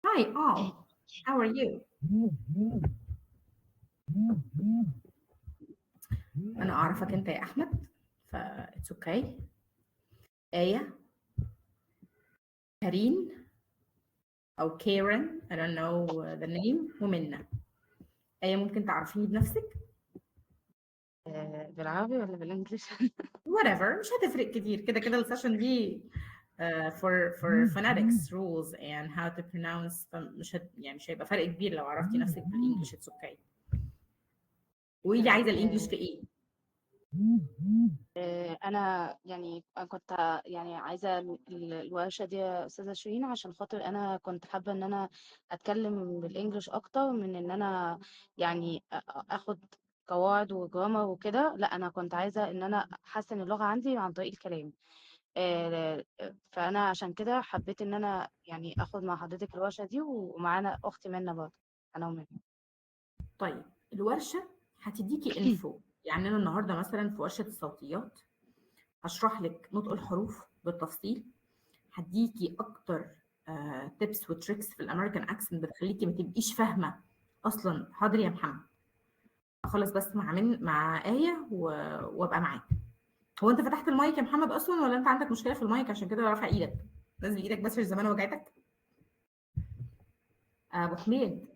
Hi all. How are you? أنا أعرفك أنت يا أحمد ف it's okay. آية، كارين أو كيرن I don't know the name ومنى. آية ممكن تعرفيني بنفسك؟ بالعربي ولا بالانجلش؟ whatever مش هتفرق كتير كده كده السيشن دي for phonetics rules and how to pronounce فمش يعني مش هيبقى فرق كبير لو عرفتي نفسك بالإنجلش it's okay. وإيه عايزة الإنجلش في إيه؟ انا يعني كنت يعني عايزه الورشه دي يا استاذه شيرين، عشان خاطر انا كنت حابه ان انا اتكلم بالانجلش اكتر من ان انا يعني اخد قواعد وجرامر وكده. لا، انا كنت عايزه ان انا احسن اللغه عندي عن طريق الكلام. فانا عشان كده حبيت ان انا يعني اخد مع حضرتك الورشه دي، ومعانا اختي منى برضه، انا ومنى. طيب الورشة هتديكي انفو يعني أنا النهاردة مثلا في ورشة الصوتيات هشرح لك نطق الحروف بالتفصيل هديكي اكتر تيبس وتريكس في الامريكان اكسنت بتخليكي ما تبقيش فاهمه اصلا. حاضر يا محمد اخلص بس مع آية وابقى معاك. هو انت فتحت المايك يا محمد اصلا ولا انت عندك مشكله في المايك عشان كده رافع ايدك؟ نزل ايدك بس عشان زمان وجعتك. ابو حميد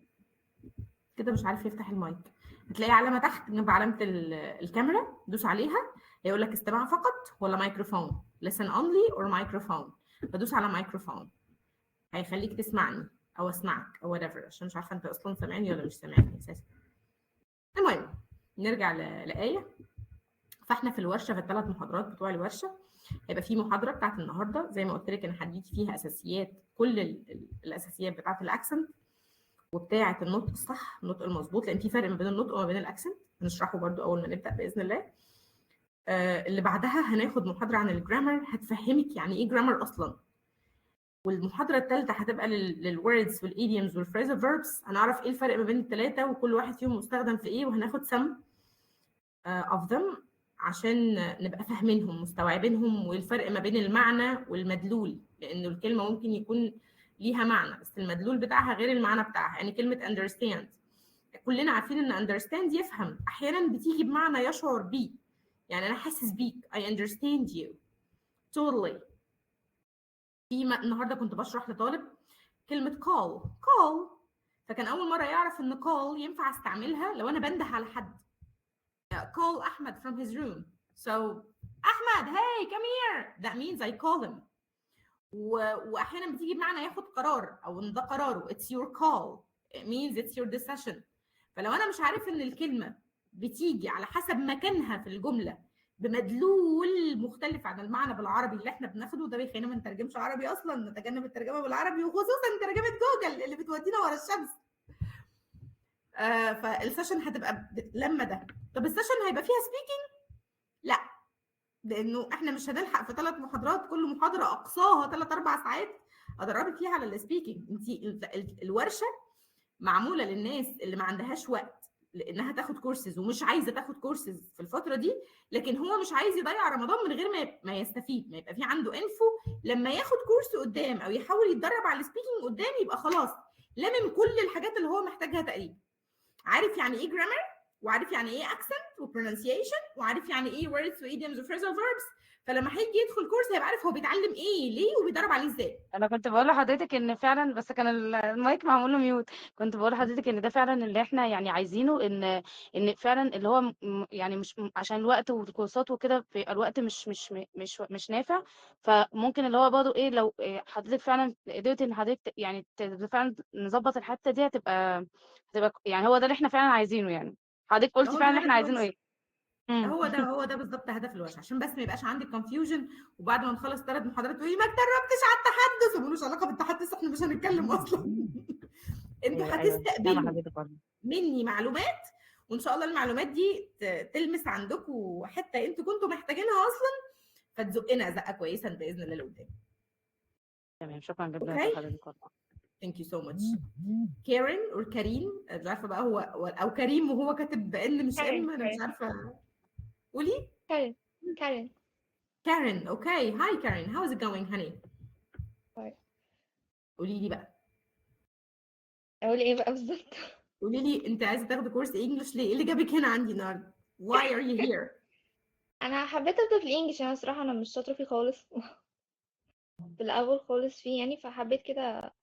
كده مش عارف يفتح المايك. هتلاقي علامه تحت جنب علامه الكاميرا دوس عليها هيقول لك استماع فقط ولا مايكروفون listen only or microphone فدوس على مايكروفون هيخليك تسمعني او اسمعك او whatever عشان مش عارفه انت اصلا سامعني ولا مش سامعني اساسا. المهم نرجع لآية. فاحنا في الورشه في الثلاث محاضرات بتوع الورشه هيبقى في محاضره بتاعت النهارده زي ما قلت لك انا هديكي فيها اساسيات كل الاساسيات بتاعت الاكسنت وبتاعه النطق الصح النطق المظبوط لان في فرق ما بين النطق وما بين الاكسنت هنشرحه برده اول ما نبدا باذن الله. اللي بعدها هناخد محاضره عن الجرامر هتفهمك يعني ايه جرامر اصلا. والمحاضره الثالثه هتبقى للوردز والايديومز والفريزال فيربس هنعرف ايه الفرق ما بين الثلاثه وكل واحد فيهم مستخدم في ايه وهناخد some of them عشان نبقى فاهمينهم مستوعبينهم والفرق ما بين المعنى والمدلول لانه الكلمه ممكن يكون ليها معنى بس المدلول بتاعها غير المعنى بتاعها. يعني كلمه understand كلنا عارفين ان understand يفهم احيانا بتيجي بمعنى يشعر بيه. يعني انا حاسس بيك I understand you totally. النهارده كنت بشرح لطالب كلمة call فكان أول مرة يعرف إن call ينفع استعملها لو أنا بنده على حد. call أحمد from his room. So أحمد hey come here that means I call him. وأحيانا بتيجي بمعنى ياخد قرار أو إن ده قراره it's your call it means it's your decision. فلو أنا مش عارف إن الكلمة بتيجي على حسب مكانها في الجملة بمدلول مختلف عن المعنى بالعربي اللي احنا بناخده ده بيخلينا ما نترجمش عربي اصلا نتجنب الترجمه بالعربي وخصوصا ترجمه جوجل اللي بتودينا ورا الشمس. فالسيشن هتبقى لما ده. طب السيشن هيبقى فيها سبيكينج؟ لا لانه احنا مش هنلحق في 3 محاضرات كل محاضره اقصاها 3 4 ساعات ادربك فيها على السبيكينج. انت الورشه معموله للناس اللي ما عندهاش وقت لانها تاخد كورسز ومش عايزه تاخد كورسز في الفتره دي لكن هو مش عايز يضيع رمضان من غير ما يستفيد ما يبقى في عنده انفو لما ياخد كورس قدام او يحاول يتدرب على السبيكينج قدام يبقى خلاص لمم كل الحاجات اللي هو محتاجها تقريبا. عارف يعني ايه جرامر وعارف يعني ايه اكسنت وبرونسيشن وعارف يعني ايه ووردز وايديومز وفريزال فيربس فلما هيجي يدخل كورس هيبقى عارف هو بيتعلم ايه ليه وبيدرب عليه ازاي. انا كنت بقول لحضرتك ان فعلا، بس كان المايك معمول له ميوت. كنت بقول لحضرتك ان ده فعلا اللي احنا يعني عايزينه، ان فعلا اللي هو يعني مش عشان الوقت والكورسات وكده، في الوقت مش نافع. فممكن اللي هو برضه ايه، لو حضرتك فعلا قدرت ان حضرتك يعني فعلا نظبط الحته دي، هتبقى يعني هو ده اللي احنا فعلا عايزينه. يعني حضرتك قلتي هو فعلا ده اللي هدف احنا عايزينه الورشه. ايه. امم هو ده بالظبط هدف الورشه عشان بس ما يبقاش عندك كونفيوجن وبعد ما نخلص 3 محاضرات تقولي ما اتدربتش على التحدث وملوش علاقه بالتحدث احنا مش هنتكلم اصلا. انتوا ايوه، فاهمه هتستقبلوا حضرتك برضه. مني معلومات وان شاء الله المعلومات دي تلمس عندكم حته انتوا كنتوا محتاجينها اصلا فتزقنا زقه كويسه باذن الله لقدام. تمام، شكرا جدا اوكي لحضرتك والله. ثانك يو سو ماتش. كارين اور كريم مش عارفه بقى هو او كريم وهو كاتب ان مش Karen, ام انا مش Karen, عارفه. قولي. Karen, Karen. كارين اوكي هاي كارين هاو از ات جوينج هاني. Right. قولي لي بقى اقول ايه بقى بالظبط؟ قولي لي انت عايزه تاخدي كورس انجلش ليه؟ ايه اللي جابك هنا عندي النهارده؟ Why are you here؟ انا حبيت ابدا في الانجليش، انا صراحه انا مش شاطره فيه خالص في الاول خالص فيه يعني، فحبيت كده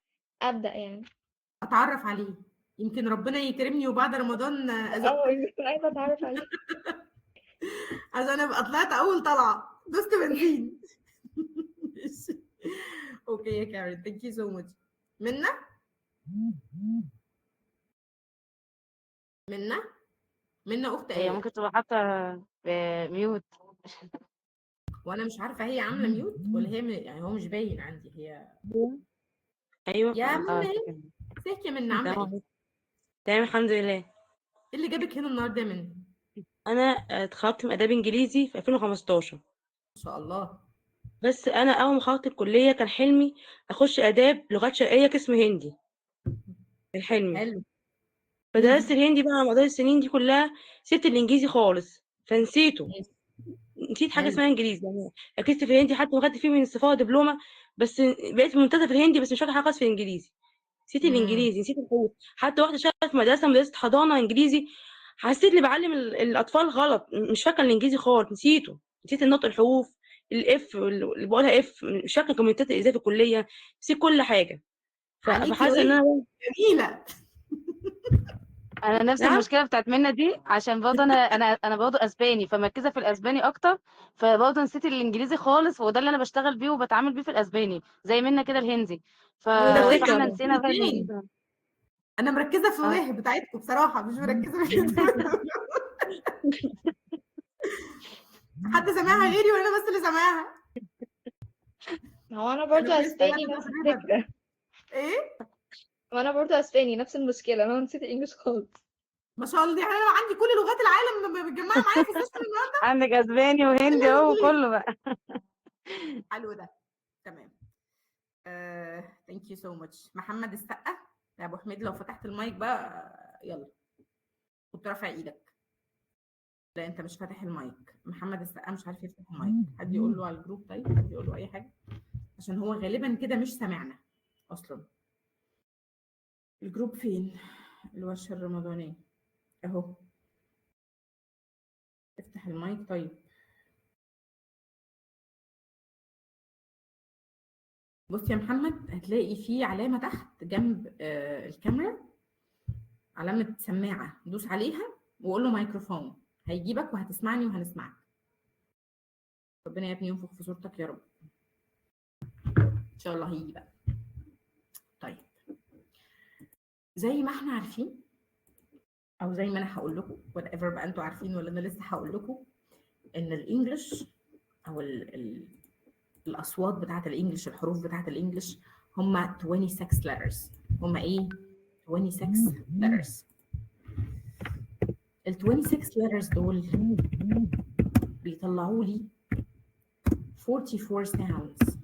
ابدا يعني. اتعرف عليه، يمكن ربنا يكرمني وبعد رمضان ازق. يمكن عايزه اتعرف عليه. عشان ابقى طلعت اول طلعه دوست بنزين. ماشي. اوكي يا كارين، ثانك يو سو ماتش. منا منا منا اخت هي ايه؟ ممكن تبقى حاطة ميوت. وانا مش عارفه هي عامله ميوت ولا هي يعني هو مش باين عندي هي. ايوه يا منا ايه؟ كده. ازيك يا منا، عامله ايه؟ تمام. تمام الحمد لله. ايه اللي جابك هنا النهارده يا منا؟ انا اتخرجت من اداب انجليزي في 2015. ما شاء الله. بس انا اول ما خرجت الكليه كان حلمي اخش اداب لغات شرقيه قسم هندي. كان حلمي. حلو. فدرست الهندي بقى على مدار السنين دي كلها. سبت الانجليزي خالص فنسيته. ماشي. نسيت حاجه حلو. اسمها انجليزي يعني. ركزت في الهندي حتى وخدت فيه من السفاره دبلومه. بس بقيت ممتازه في الهندي بس مش فاكره حاجه خالص في الانجليزي. نسيت امم الانجليزي، نسيت الحروف. حتى واحده شغاله في مدرسه حضانه انجليزي. حسيت اني بعلم الاطفال غلط. مش فاكره الانجليزي خالص، نسيته. نسيت النطق، الحروف. الاف اللي بقولها اف، مش فاكره كومنتات ازاي في الكليه. نسيت كل حاجه. عليكي فحاسه ان وجه انا. جميله. انا نفس نعم. المشكله بتاعت منى دي، عشان برضه انا برضه اسباني، فمركزه في الاسباني اكتر. فبرضه نسيت الانجليزي خالص، وده اللي انا بشتغل بيه وبتعامل بيه في الاسباني زي منى كده الهندي. على وده فاحنا فكره. نسينا بقى الاثنين. الانجليزي. انا مركزه في اه. الوجه بتاعتكم بصراحه، مش مركزه في حد سامعها غيري ولا انا بس اللي سامعاها؟ هو انا انا برضو كويس طلعت اسباني نفس تصريفا. الفكره. ايه؟ وانا برضو اسباني نفس المشكله، انا نسيت الانجليش خالص. ما شاء الله، يعني انا عندي كل لغات العالم متجمعه معايا في السيستم النهارده. عندك اسباني ايه وهندي الحلو اهو دي؟ وكله بقى. حلو ده. تمام. ثانك يو سو ماتش. محمد السقا. يا ابو حميد لو فتحت المايك بقى يلا. كنت رافع ايدك. لا انت مش فاتح المايك. محمد السقا مش عارف يفتح المايك. حد يقول له على الجروب، طيب حد يقول له اي حاجه، عشان هو غالبا كده مش سامعنا اصلا. الجروب فين؟ الورشه الرمضانيه اهو. افتح المايك طيب. بص يا محمد، هتلاقي في علامه تحت جنب الكاميرا، علامه سماعه، دوس عليها وقول له مايكروفون، هيجيبك وهتسمعني وهنسمعك. ربنا يا ابني ينفخ في صورتك يا رب. ان شاء الله هيجي بقى. طيب، زي ما احنا عارفين، او زي ما انا هقول لكم وات ايفر بقى انتوا عارفين ولا انا لسه هقول لكم، ان الانجليش او الاصوات بتاعه الانجليش، الحروف بتاعه الانجليش هم 26 letters. هم ايه؟ 26 letters. ال 26 letters دول بيطلعوا لي 44 sounds.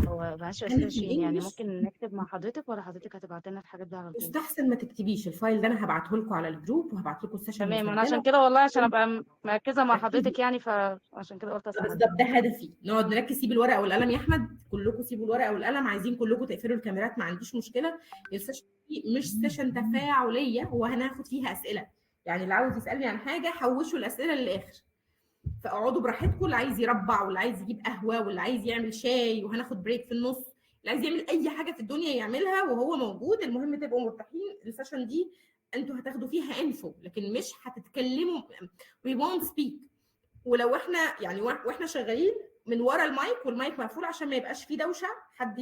هو معلش يا انا استاذه في شيرين، يعني الانجليش ممكن نكتب مع حضرتك ولا حضرتك هتبعت لنا الحاجات دي على طول؟ يستحسن ما تكتبيش. الفايل ده انا هبعته لكم على الجروب وهبعت لكم السيشن تمام، انا عشان مسجله. كده والله عشان ابقى مركزه مع ركزي. حضرتك يعني، فعشان كده قلت اسال بالظبط، حضرتك. ده هدفي، نقعد نركز. سيب الورقه والقلم يا احمد، كلكم سيبوا الورقه والقلم. عايزين كلكم تقفلوا الكاميرات، ما عنديش مشكله. السيشن دي مش سيشن تفاعليه، هو هناخد فيها اسئله. يعني اللي عاوز يسالني عن حاجه حوشوا الاسئله للاخر، فاقعدوا براحتكم. اللي عايز يربع واللي عايز يجيب قهوه واللي عايز يعمل شاي وهناخد بريك في النص، اللي عايز يعمل اي حاجه في الدنيا يعملها وهو موجود. المهم تبقوا مرتاحين. السيشن دي انتوا هتاخدوا فيها انفو لكن مش هتتكلموا. we won't speak. ولو احنا يعني واحنا شغالين من ورا المايك والمايك مقفول عشان ما يبقاش فيه دوشه، حد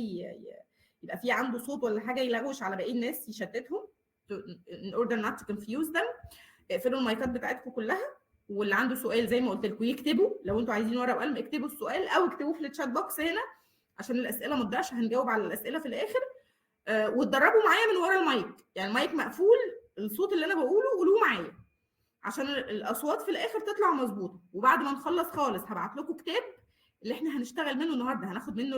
يبقى فيه عنده صوت ولا حاجه يلغوش على باقي الناس يشتتهم. in order not to confuse them. اقفلوا المايكات بتاعتكم كلها. واللي عنده سؤال زي ما قلت لكم يكتبوا. لو انتوا عايزين ورقه وقلم اكتبوا السؤال او اكتبوه في الشات بوكس هنا عشان الاسئله ما تضيعش. هنجاوب على الاسئله في الاخر. واتدربوا معايا من ورا المايك، يعني المايك مقفول، الصوت اللي انا بقوله قولوه معايا عشان الاصوات في الاخر تطلع مظبوطه. وبعد ما نخلص خالص هبعت لكم كتاب اللي احنا هنشتغل منه النهارده، هناخد منه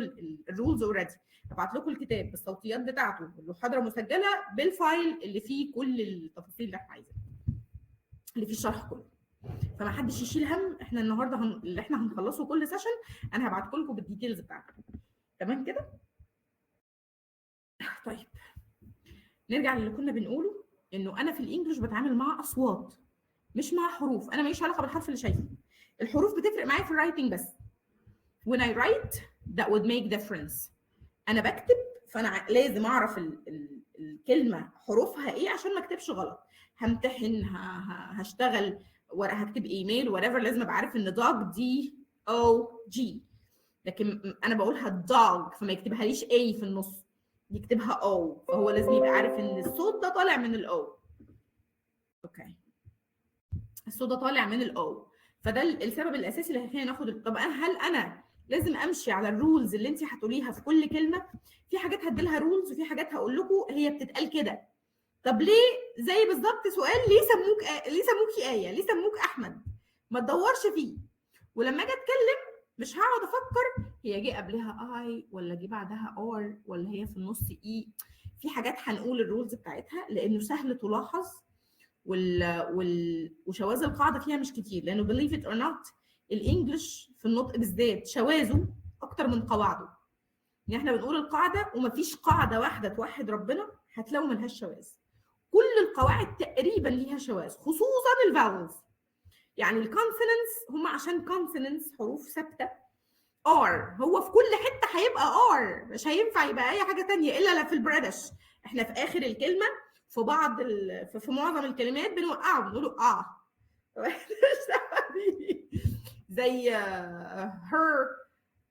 الرولز اوريدي. هبعت لكم الكتاب بالصوتيات بتاعته، المحاضره مسجله بالفايل اللي فيه كل التفاصيل اللي احنا عايزينها، اللي فيه الشرح كله. فما حدش يشيل هم. احنا النهارده اللي احنا هنخلصه كل سيشن انا هبعت لكم بالديتيلز بتاعته. تمام كده؟ طيب، نرجع للي كنا بنقوله، انه انا في الانجليش بتعامل مع اصوات مش مع حروف. انا ماليش علاقه بالحرف اللي شايفه. الحروف بتفرق معايا في الرايتنج بس. when I write that would make difference. انا بكتب فانا لازم اعرف الكلمه حروفها ايه عشان ما اكتبش غلط. همتحن، هشتغل، هكتب ايميل whatever، لازم ابقى عارف ان dog دي او جي، لكن انا بقولها dog فما يكتبها ليش اي في النص، يكتبها او، فهو لازم يبقى عارف ان الصوت ده طالع من الاو. اوكي، الصوت ده طالع من الاو، فده السبب الاساسي اللي هيخلينا ناخد. طب هل انا لازم امشي على الرولز اللي انت هتقوليها في كل كلمه؟ في حاجات هديلها رولز وفي حاجات هقول لكم هي بتتقال كده. طب ليه؟ زي بالظبط سؤال ليه سموكي ايه؟ ليه سموك احمد؟ ما تدورش فيه، ولما اجي اتكلم مش هقعد افكر هي جه قبلها اي ولا جه بعدها اور ولا هي في النص اي. في حاجات هنقول الرولز بتاعتها لانه سهل تلاحظ، وشواذ القاعده فيها مش كتير، لانه believe it or not الانجليش في النطق بالذات شواذه اكتر من قواعده. يعني احنا بنقول القاعده ومفيش قاعده واحده توحد ربنا هتلاقوا ملهاش شواذ. كل القواعد تقريبا ليها شواذ، خصوصا الفاولز. يعني الكونسوننتس هم عشان كونسوننتس حروف ثابته ار، هو في كل حته هيبقى ار، مش هينفع يبقى اي حاجه ثانيه الا في البريتش. احنا في اخر الكلمه في بعض في معظم الكلمات بنوقعه بنقوله زي her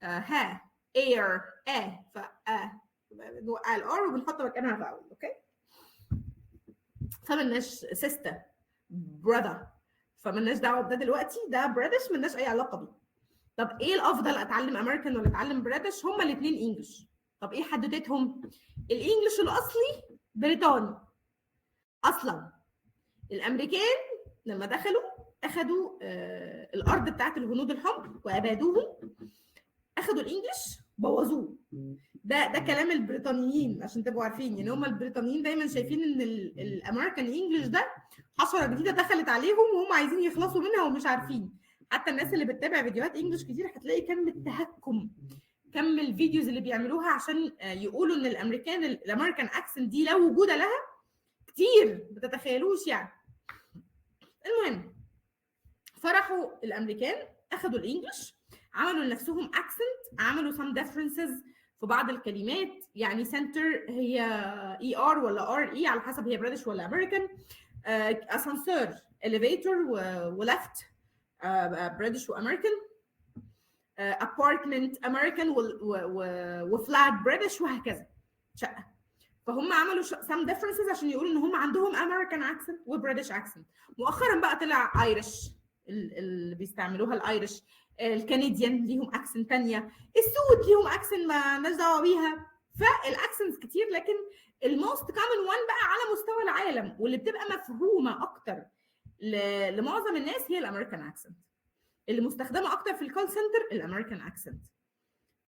ها air ف بنوقع الار وبنحط مكانها فاول. اوكي، فمالناش سيستر براذر، فمالناش دعوه بده دلوقتي، ده بريتش مالناش اي علاقه بيه. طب ايه الافضل، اتعلم امريكان ولا اتعلم بريتش؟ هما الاثنين انجلش. طب ايه حددتهم؟ الانجليش الاصلي بريطاني اصلا. الامريكان لما دخلوا اخذوا الارض بتاعت الهنود الحمر وابادوهم، اخذوا الانجليش بوظوه. ده كلام البريطانيين عشان تبقوا عارفين. يعني هم البريطانيين دايما شايفين ان الامريكان انجليش ده حشره جديده دخلت عليهم وهم عايزين يخلصوا منها ومش عارفين. حتى الناس اللي بتتابع فيديوهات انجليش كتير هتلاقي كم التهكم، كم الفيديوز اللي بيعملوها عشان يقولوا ان الامريكان اكسنت دي لا وجود لها كتير، ما تتخيلوش يعني. المهم، فراحوا الامريكان اخذوا الانجليش، عملوا لنفسهم اكسنت، عملوا some differences في بعض الكلمات. يعني سنتر هي اي ار ولا ار اي على حسب هي بريتش ولا امريكان. اسانسور اليفيتور ولفت بريتش وامريكان. ابارتمنت امريكان وفلات بريتش وهكذا. شقه. فهم عملوا some differences عشان يقولوا ان هم عندهم امريكان اكسنت وبريتش اكسنت. مؤخرا بقى طلع ايرش، اللي بيستعملوها الايرش. الكنديان ليهم اكسنت ثانيه، السود ليهم اكسنت ما لناش دعوه بيها. فالاكسنتس كتير، لكن الموست كومن وان بقى على مستوى العالم واللي بتبقى مفهومه اكتر لمعظم الناس هي الامريكان اكسنت. اللي مستخدمه اكتر في الكول سنتر الامريكان اكسنت،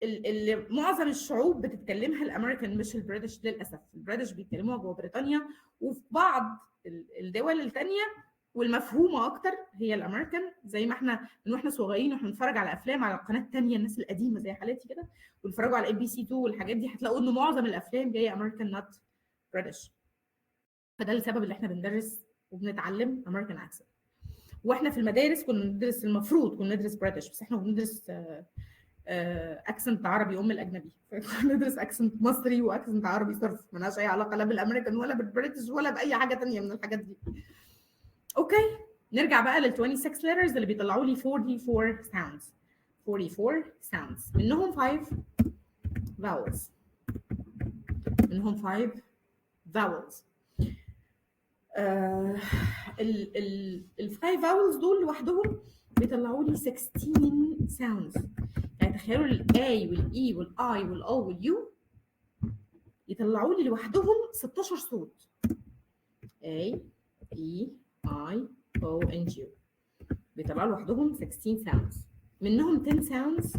اللي معظم الشعوب بتتكلمها الامريكان مش البريتش للاسف. البريتش بيتكلموها جوه بريطانيا وفي بعض الدول الثانيه، والمفهومه اكتر هي الامريكان. زي ما احنا من واحنا صغيرين واحنا بنتفرج على افلام على القناه الثانيه، الناس القديمه زي حالتي كده وبيتفرجوا على ABC 2 والحاجات دي، هتلاقوا ان معظم الافلام جايه امريكان نوت بريتش. فده السبب اللي احنا بندرس وبنتعلم امريكان اكسنت. واحنا في المدارس كنا بندرس، المفروض كنا ندرس بريتش، بس احنا بندرس اكسنت عربي الاجنبي، فندرس اكسنت مصري واكسنت عربي صرف، مالهاش اي علاقه لا بالامريكان ولا بالبريتش ولا باي حاجه ثانيه من الحاجات دي. اوكي، نرجع بقى لل 26 letters اللي بيطلعوا لي 44 sounds. 44 sounds، منهم 5 vowels. منهم 5 vowels. ال 5 vowels دول لوحدهم بيطلعوا لي 16 sounds. يعني تخيلوا الاي والاي والاي والاو واليو يطلعوا لي لوحدهم 16 صوت. A E I O and U بيطلعوا لوحدهم 16 sounds. منهم 10 sounds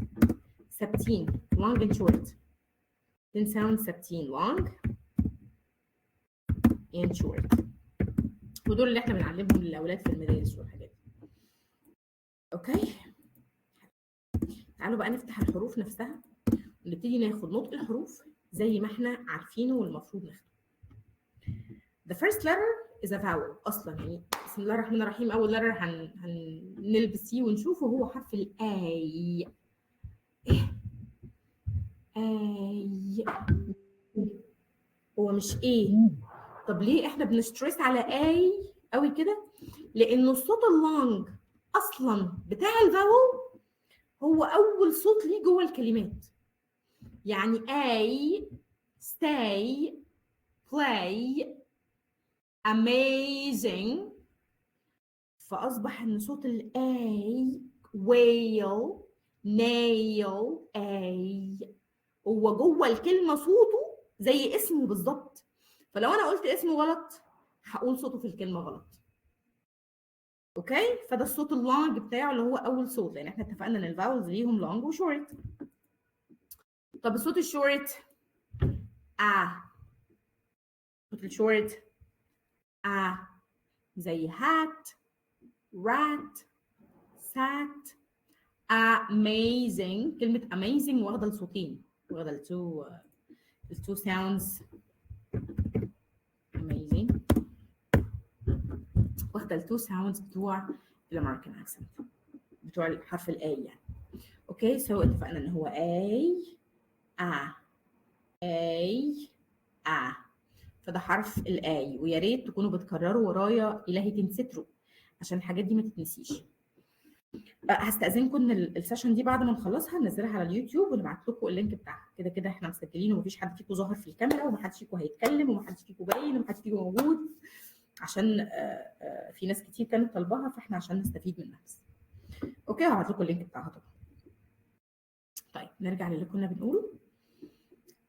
ثابتين long and short. 10 sounds ثابتين long and short. ودول اللي احنا بنعلمهم للاولاد في المدارس والحاجات دي. اوكي، تعالوا بقى نفتح الحروف نفسها ونبتدي ناخد نطق الحروف زي ما احنا عارفينه والمفروض ناخده. the first letter is a vowel اصلا. يعني بسم الله الرحمن الرحيم اول letter هنلبس فيه ونشوفه هو حرف الاي. اي هو مش ايه. طب ليه احنا بنستريس على اي قوي كده؟ لانه الصوت اللونج اصلا بتاع الفاول هو اول صوت ليه جوه الكلمات. يعني a stay play amazing، فاصبح ان صوت الاي whale nail a هو جوه الكلمه صوته زي اسمه بالظبط. فلو انا قلت اسمه غلط هقول صوته في الكلمه غلط. اوكي، فده الصوت اللونج بتاعه اللي هو اول صوت، لان احنا اتفقنا ان الفاولز ليهم لونج وشورت. طب الصوت الشورت الصوت الشورت زي هات رات سات. amazing، كلمه amazing واخده الصوتين، واخده التو sounds amazing، واخده التو sounds بتوع الامريكان اكسنت بتوع الحرف الاي يعني. اوكي سو اتفقنا ان هو فده حرف الاي، ويا ريت تكونوا بتكرروا ورايا الهي تنستروا عشان الحاجات دي ما تتنسيش. هستأذنكم ان السيشن دي بعد ما نخلصها ننزلها على اليوتيوب ونبعت لكم اللينك بتاعها. كده كده احنا مسجلين ومفيش حد فيكم ظاهر في الكاميرا ومحدش فيكم هيتكلم ومحدش فيكم باين ومحدش فيكم موجود، عشان في ناس كتير كانت طالباها، فاحنا عشان نستفيد منها بس. اوكي هبعت لكم اللينك بتاعها طبعا. طيب نرجع للي كنا بنقوله.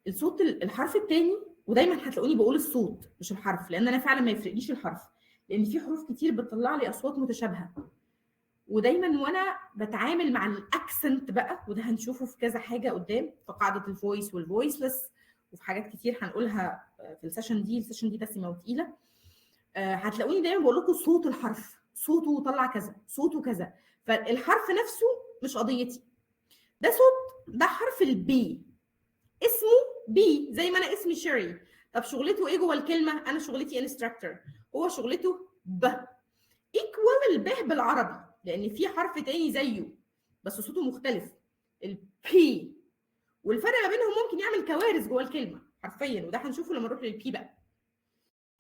الصوت الحرف الثاني، ودايما هتلاقوني بقول الصوت مش الحرف، لان انا فعلا ما يفرقليش الحرف، لان في حروف كتير بتطلع لي اصوات متشابهه. ودايما وانا بتعامل مع الاكسنت بقى، وده هنشوفه في كذا حاجه قدام في قاعده الفويس والفويسلس وفي حاجات كتير هنقولها في السيشن دي دسمه وتقيله. هتلاقوني دايما بقول لكم صوت الحرف، صوته طلع كذا، صوته كذا. فالحرف نفسه مش قضيتي. ده صوت، ده حرف البي، اسمه بي زي ما انا اسمي شيري. طب شغلته ايه جوه الكلمه؟ انا شغلتي انستراكتور، هو شغلته ب. ايكوال الب بالعربي، لان في حرف تاني زيه بس صوته مختلف، البي. والفرق ما بينهم ممكن يعمل كوارث جوه الكلمه حرفيا، وده هنشوفه لما نروح للبي بقى.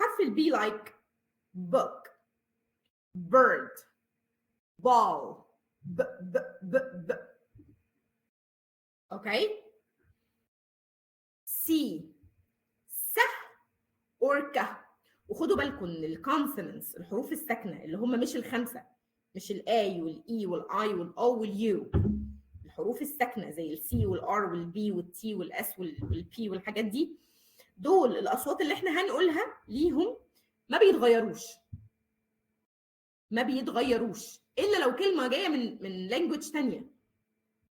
حرف البي لايك book bird ball ب ب ب ب. اوكي سي س اوركا. وخدوا بالكم ان الكونسونانتس الحروف الساكنه اللي هم مش الخمسه، مش الاي والاي والاي والاو واليو، الحروف الساكنه زي السي والار والبي والتي والاس والبي والحاجات دي، دول الاصوات اللي احنا هنقولها ليهم ما بيتغيروش، ما بيتغيروش الا لو كلمه جايه من لانجويج ثانيه.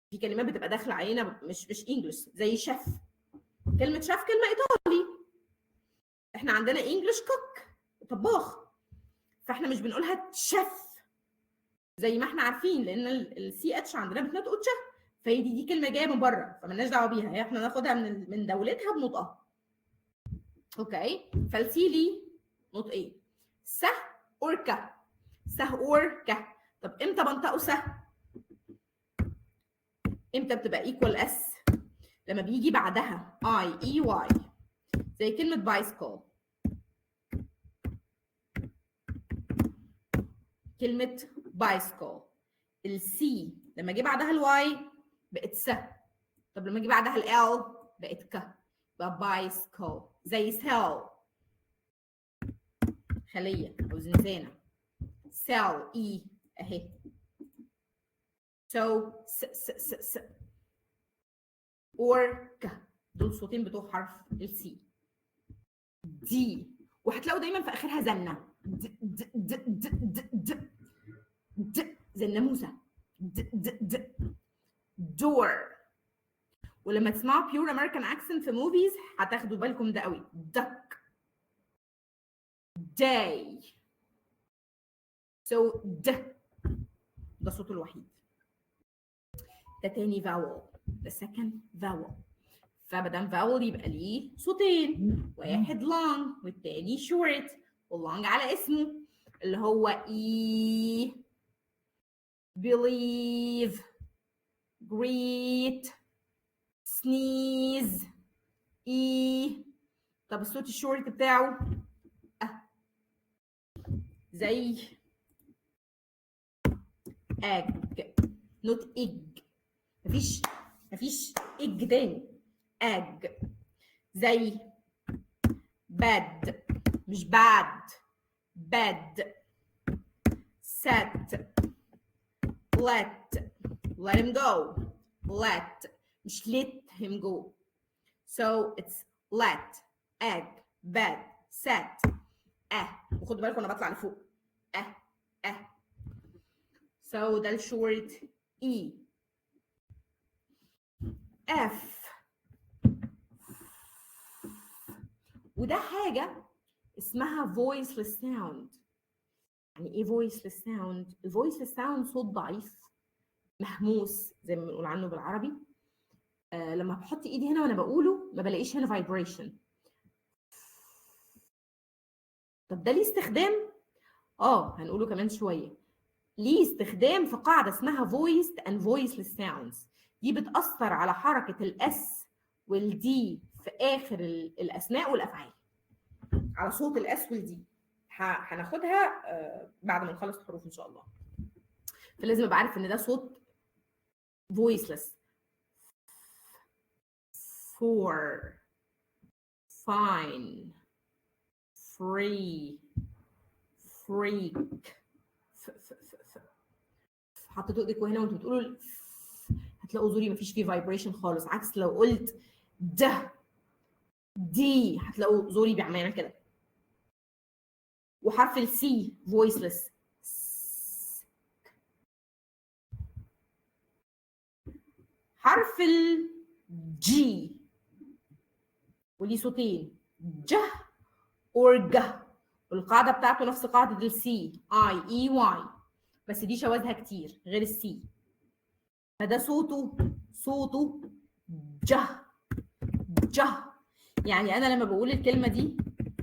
في كلمات بتبقى داخله علينا مش انجلش، زي شيف. كلمه شيف كلمه ايطالي، احنا عندنا انجلش كوك طباخ، فاحنا مش بنقولها شيف زي ما احنا عارفين، لان السي اتش عندنا بتنطق تش، فهي دي كلمه جايه من بره فمالناش دعوه بيها، هي احنا ناخدها من دولتها بنطقها. اوكي فالسي لي نطق ايه؟ س اوركا، س اوركا. طب امتى بنطقه س؟ امتى بتبقى ايكوال اس؟ لما بيجي بعدها اي اي واي، زي كلمه بايسكل، كلمه بايسكل السي لما جه بعدها الواي بقت س. طب لما جه بعدها ال بقت ك، بقى بايسكل. زي سيل خليه او زنزانه، سيل اي اهي. سو س س س س اور ك، دول صوتين بتوع حرف السي. دي، وهتلاقوا دايما في اخرها زنه، د د د د د د د زي الناموسه، د د د دور. ولما تسمعوا بيور امريكان اكسنت في موفيز هتاخدوا بالكم ده قوي. دك داي. سو ده صوته الوحيد، ده تاني فاول، ده سكند فاول. فمادام فاول يبقى ليه صوتين، واحد لونج والتاني شورت. واللونج على اسمه اللي هو E believe greet sneeze E. طب الصوت الشورت بتاعه زي egg not egg. مفيش egg تاني. egg. زي bed مش bad. bed. set. let him go. let مش let him go. so it's let egg bed set. وخدوا بالكم انا بطلع لفوق. so ده الشورت E. F. وده حاجة اسمها voiceless sound. يعني ايه voiceless sound؟ الvoiceless sound صوت ضعيف مهموس زي ما بنقول عنه بالعربي. لما بحط ايدي هنا وانا بقوله ما بلاقيش هنا vibration. طب ده ليه استخدام؟ هنقوله كمان شوية. ليه استخدام في قاعدة اسمها voiced and voiceless sounds. دي بتأثر على حركة الاس والدي في آخر الأسماء والأفعال. على صوت الاس والدي. هناخدها بعد ما نخلص الحروف إن شاء الله. فلازم أبقى عارف إن ده صوت voiceless. for fine free freak. حطيتوا ايديكوا هنا وانتوا بتقولوا هتلاقوا زوري مفيش فيه فايبريشن خالص. عكس لو قلت ده دي هتلاقوا زوري بيعمل كده. وحرف السي voiceless. حرف الجي وليه صوتين ج or ج. والقاعده بتاعته نفس قاعده السي اي اي واي بس دي شواذها كتير غير السي. فده صوته جه. يعني انا لما بقول الكلمه دي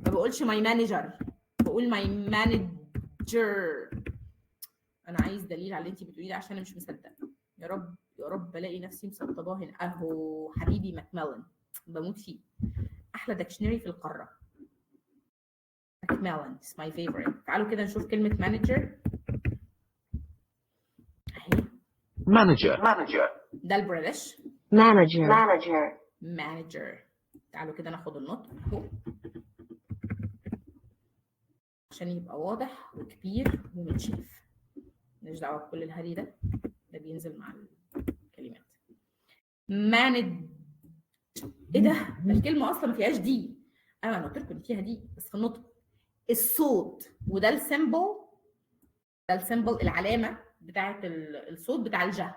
ما بقولش ماي مانجر، بقول ماي مانجر. انا عايز دليل على اللي انت بتقوليه عشان انا مش مصدقه. يا رب الاقي نفسي مسطباه هنا. اهو حبيبي ماكميلن بموت فيه. احلى ديكشنري في القاره. ماكميلن is my favorite. تعالوا كده نشوف كلمه مانجر اهي. manager ده البريتش manager. تعالوا كده ناخد النطق اهو عشان يبقى واضح وكبير ومتشاف. ماليش دعوه بكل الهري ده بينزل مع الكلمات. manage. ايه ده الكلمه اصلا ما فيهاش دي. انا قلت لكم ان فيها دي بس في النطق. الصوت وده السيمبل. ده السيمبل العلامه بتاعه الصوت بتاع الجه.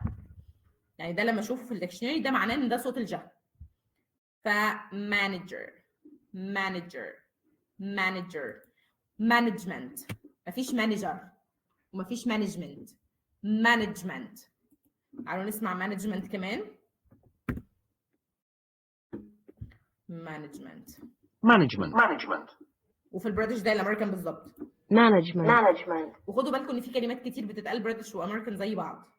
يعني ده لما اشوفه في الديكشنري ده معناه ان ده صوت الجه. فمانجر مانجمنت. مفيش مانجر ومفيش مانجمنت. مانجمنت. تعالوا نسمع مانجمنت كمان. مانجمنت وفي البريتش ده الامريكان بالظبط. مانجمنت. وخدوا بالكم ان في كلمات كتير بتتقال بريتش وامريكان زي بعض.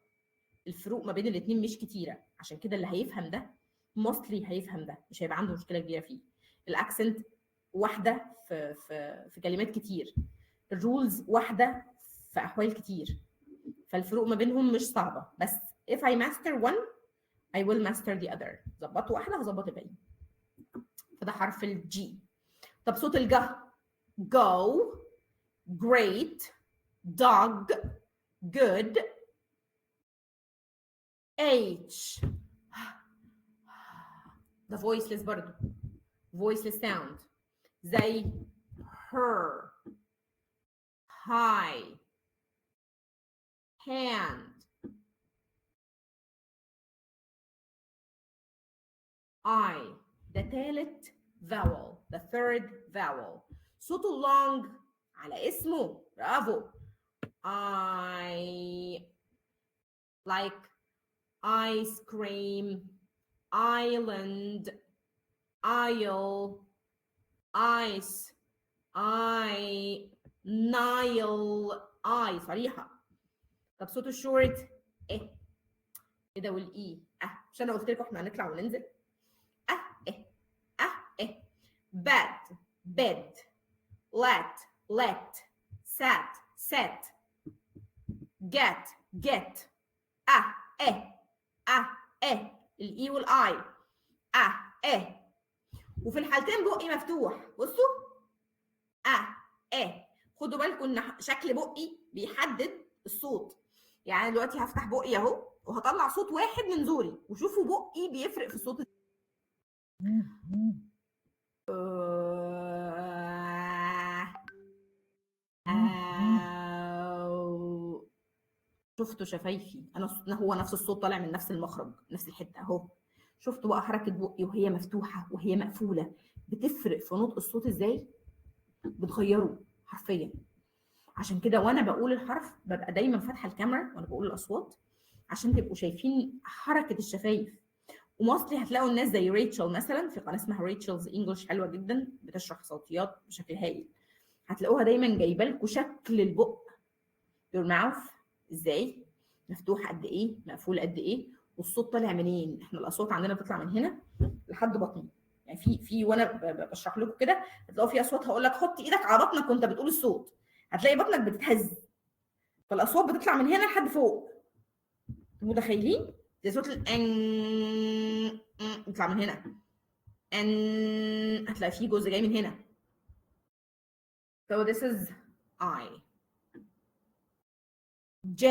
الفروق ما بين الاثنين مش كتيره. عشان كده اللي هيفهم ده موستلي هيفهم ده مش هيبقى عنده مشكله كبيره فيه. الاكسنت واحده في كلمات كتير. الرولز واحده في احوال كتير. فالفروق ما بينهم مش صعبه. بس if I master one I will master the other. ظبطوا واحده هظبط الباقي. فده حرف الجي. طب صوت الجه. go great dog good H. ده voiceless برضو. voiceless sound زي her high hand I. ده تالت vowel. the third vowel. صوته long على اسمه. برافو. I like ice cream island aisle ice I Nile I صريحة. طب صوت الشورت ايه كده والاي مش انا قلت لكم احنا هنطلع وننزل ايه bed bed let set get ايه الاي والاي ايه وفي الحالتين بقي مفتوح. بصوا ايه خدوا بالكم ان شكل بقي بيحدد الصوت. يعني دلوقتي هفتح بقي اهو وهطلع صوت واحد من زوري وشوفوا بقي بيفرق في الصوت. شفتوا شفايفي انا هو نفس الصوت طالع من نفس المخرج نفس الحته اهو. شفتوا بقى حركه بقي وهي مفتوحه وهي مقفوله بتفرق في نطق الصوت ازاي، بتغيره حرفيا. عشان كده وانا بقول الحرف ببقى دايما فاتحه الكاميرا وانا بقول الاصوات عشان تبقوا شايفين حركه الشفايف. ومصري هتلاقوا الناس زي ريتشل مثلا في قناه اسمها ريتشلز انجلش حلوه جدا بتشرح صوتيات بشكل هايل. هتلاقوها دايما جايبه لكم شكل البق your mouth ازاي مفتوح قد ايه مقفول قد ايه والصوت طالع منين. احنا الاصوات عندنا بتطلع من هنا لحد بطني. يعني في وانا بشرح لكم كده هتلاقوا في اصوات هقول لك حط ايدك على بطنك وانت بتقول الصوت هتلاقي بطنك بتتهز فالاصوات بتطلع من هنا لحد فوق. متخيلين زي صوت الان بيطلع من هنا ان هتلاقي فيه جزء جاي من هنا. So this is I J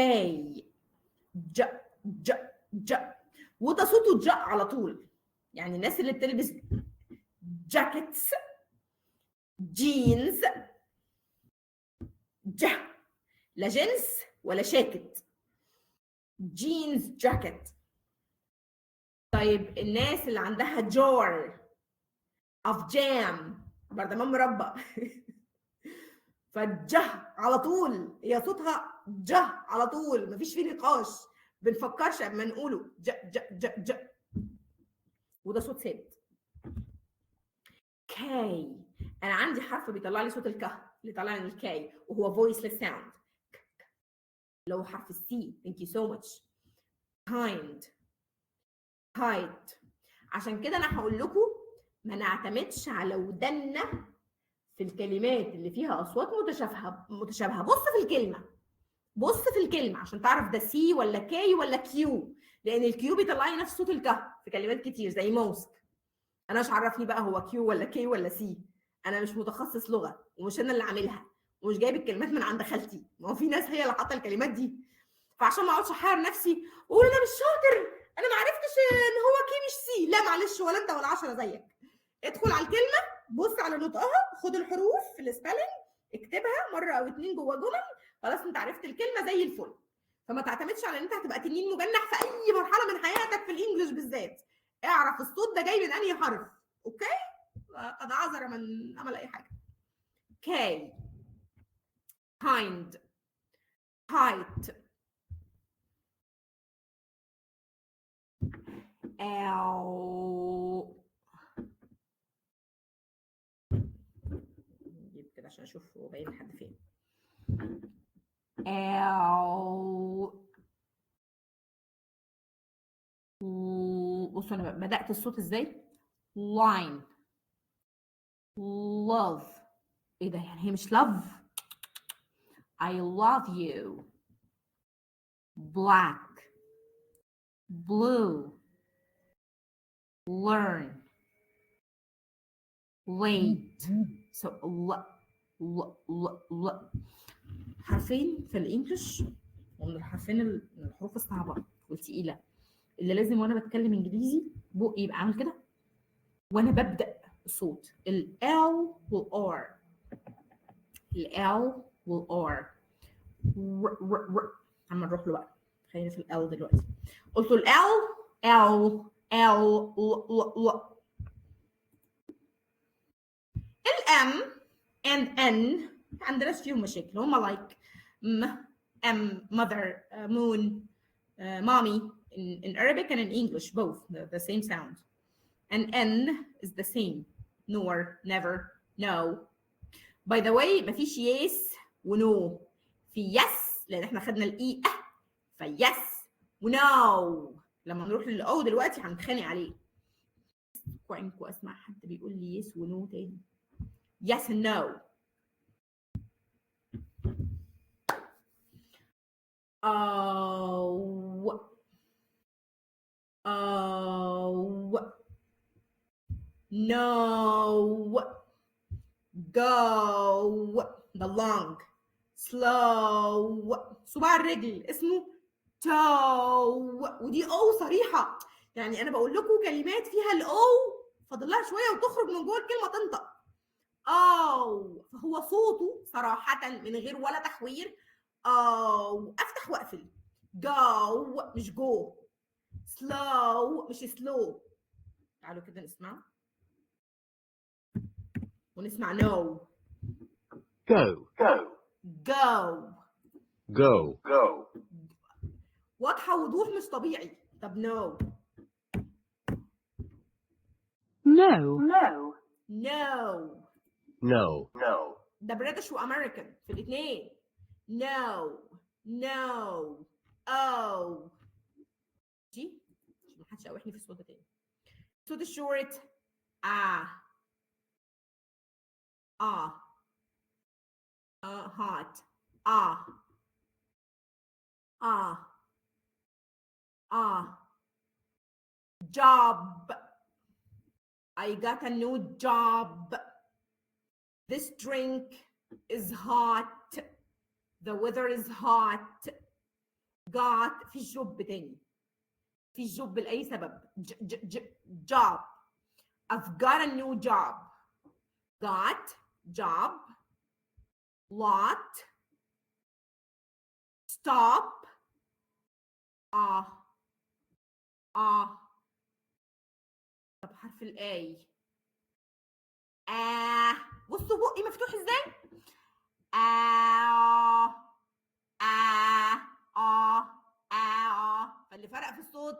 ج ج ج وده صوته ج على طول. يعني الناس اللي بتلبس جاكيتس جينز ج لا جنس ولا شاكت جينز جاكيت. طيب الناس اللي عندها جار اوف جام برطمان مربى فالجه على طول هي صوتها جه على طول مفيش فيه نقاش بنفكرش اما نقوله ج ج ج ج وده صوت ثابت. كاي انا عندي حرف بيطلع لي صوت الكه اللي طالع من الكاي وهو فويسلس ساوند اللي هو حرف السي. ثانك يو سو ماتش. kind height. عشان كده انا هقول لكم ما نعتمدش على ودنا في الكلمات اللي فيها اصوات متشابهه. بص في الكلمه عشان تعرف ده سي ولا كاي ولا كيو لان الكيو بيطلع لي نفس صوت الكه في كلمات كتير زي موسك. انا مش عرفني بقى هو كيو ولا كي ولا سي. انا مش متخصص لغه ومش انا اللي عاملها ومش جايب الكلمات من عند خالتي. ما هو في ناس هي اللي حاطه الكلمات دي فعشان ما اقعدش احير نفسي واقول انا مش شاطر انا ما عرفتش ان هو كي مش سي. لا معلش ولا انت ولا 10 زيك. ادخل على الكلمه بص على نطقها خد الحروف في السبيلنج اكتبها مره او اتنين جوه جمل خلاص انت عرفت الكلمه زي الفل. فما تعتمدش على ان انت هتبقى تنين مجنح في اي مرحله من حياتك في الانجليش بالذات. اعرف الصوت ده جاي من انهي حرف. اوكي قد عذر من عمل اي حاجه. كاي kind height او نجيب كده عشان اشوف هو باين لحد فين. او بصوا انا بدات الصوت ازاي. line love ايه ده يعني هي مش love. I love you. black blue learn late. so حرفين في الانجليش ومن الحرفين من الحروف الصعبه والتقيله اللي لازم وانا بتكلم انجليزي بقي يبقى عامل كده وانا ببدا الصوت. ال L وال R ال L وال R عم نروح له بقى. خلينا في ال L دلوقتي. قلت ال L ال M and N عندناش فيهم مشاكل هما like mother moon mommy in Arabic and in English both the same sound. And N is the same nor never no. باي ذا واي مفيش يس ونو، في يس لان احنا خدنا الاي فيس ونو. لما نروح للاو دلوقتي هنتخانق عليه. كوينكو اسمع حد بيقول لي يس ونو تاني. يس نو. أو no, go, the long, slow. صباع الرجل اسمه toe، ودي او صريحه. يعني انا بقول لكم كلمات فيها الاو فاضل لها شويه وتخرج من جوه الكلمه تنطق او، فهو صوته صراحه من غير ولا تحوير او. افتح واقفل. go مش جو، slow مش slow. تعالوا كده نسمع ونسمع no. Go. go. Go. واضحه وضوح مش طبيعي. طب no. No. no. No. ده بريتش وامريكان في الاثنين. no. oh. جي عشان ما حدش يقاوحني في الصوت ده تاني. صوت الشورت hot job. I got a new job. This drink is hot. The weather is hot. got في جوب تاني، في جوب لأي سبب. job. I've got a new job. got job. lot. stop. طب حرف الاي. بصوا بقي مفتوح ازاي. فاللي فرق في الصوت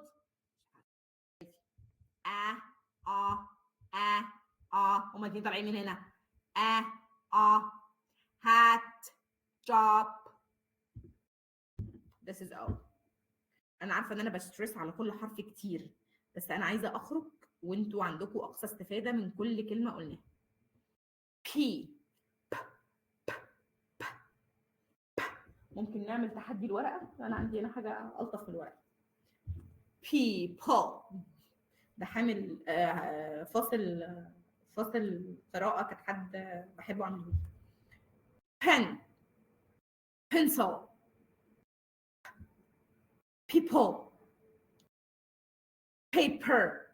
هما الاثنين طالعين من هنا. hat job. this is O. انا عارفه ان انا بستريس على كل حرف كتير، بس انا عايزه اخرج وانتوا عندكم اقصى استفاده من كل كلمه قلناها. P. ممكن نعمل تحدي الورقه، انا عندي هنا حاجه الطف من الورقه. people. ده حامل فاصل قراءه كانت حد بحبه اعمله. pen. pencil. people. paper.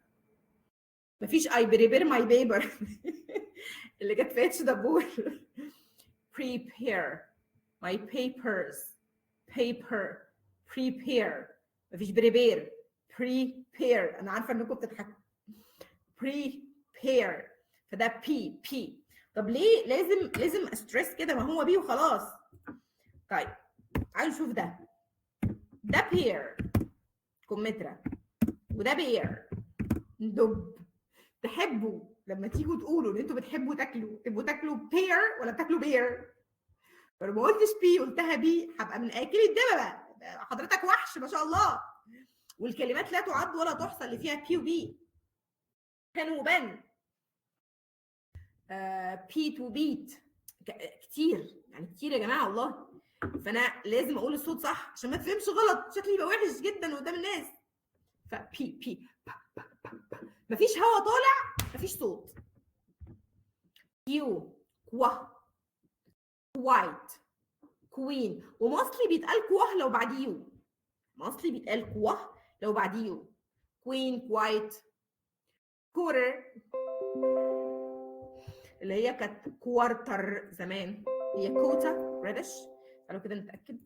مفيش I prepare my paper اللي جت في اتش دبور. prepare my papers. paper. prepare. مفيش prepare. prepare. انا عارفه انكم بتضحكوا. prepare. فده P. طب ليه لازم استريس كده؟ ما هو بي وخلاص. طيب تعالوا نشوف ده بير كمثرى، وده بير دب. تحبوا لما تيجوا تقولوا ان انتوا بتحبوا تاكلوا بير ولا بتاكلوا بير؟ فلو ما قلتش بي قلتها بي هبقى من اكل الدببه. حضرتك وحش ما شاء الله. والكلمات لا تعد ولا تحصى اللي فيها بي وبي. كان وبن. بيت وبيت. كتير يعني كتير يا جماعه والله. فانا لازم اقول الصوت صح عشان ما تفهمش غلط، شكلي يبقى وحش جدا قدام الناس. فبي مفيش هوا طالع، مفيش صوت. يو. كوايت. كوين. ومصلي بيتقال كوه لو بعديه يو. مصلي بيتقال كوه لو بعديه يو. كوين. كوايت. كورر اللي هي كانت كوارتر زمان، هي كوتا بريتش. تعالوا كده نتاكد.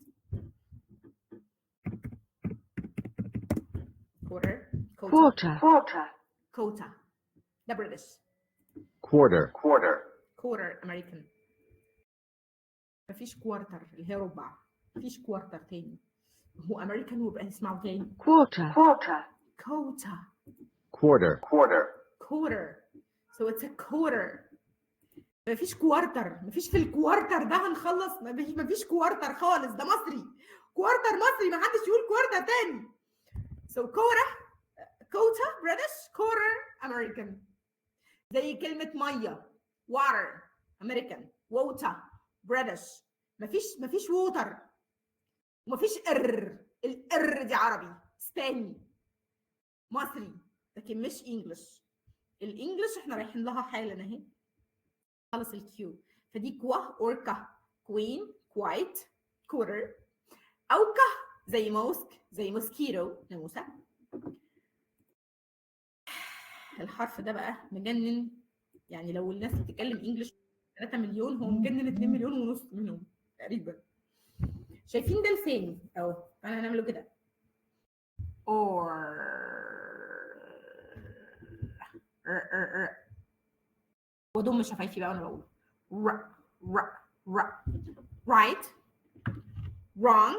كوتا ده بريتش. كوارتر امريكان. مفيش كوارتر اللي هي ربع، مفيش كوارتر تاني. هو امريكان ويبقى اسمعوا تاني. كوتا. Quarter. quarter. So it's a quarter. مفيش كوارتر، مفيش في الكوارتر ده هنخلص، مفيش كوارتر خالص، ده مصري، كوارتر مصري، ما حدش يقول كوارتر تاني. سو كوتا بريتش، كورتر امريكان. زي كلمة مية water امريكان، ووتا بريتش. مفيش ووتر ومفيش الار دي عربي اسباني مصري، لكن مش انجلش. الانجلش احنا رايحين لها حالا اهي، خلص الكيو. فدي كوا اور كا، كوين، كوايت، كورر، او كه زي موسك، زي موسكيتو، ناموسه. الحرف ده بقى مجنن، يعني لو الناس بتتكلم انجلش 3 مليون، هو مجنن 2 مليون ونص منهم تقريبا. شايفين ده لساني اهو، انا هنعمله كده اور واضم شفايفي بقى وانا بقول right, wrong,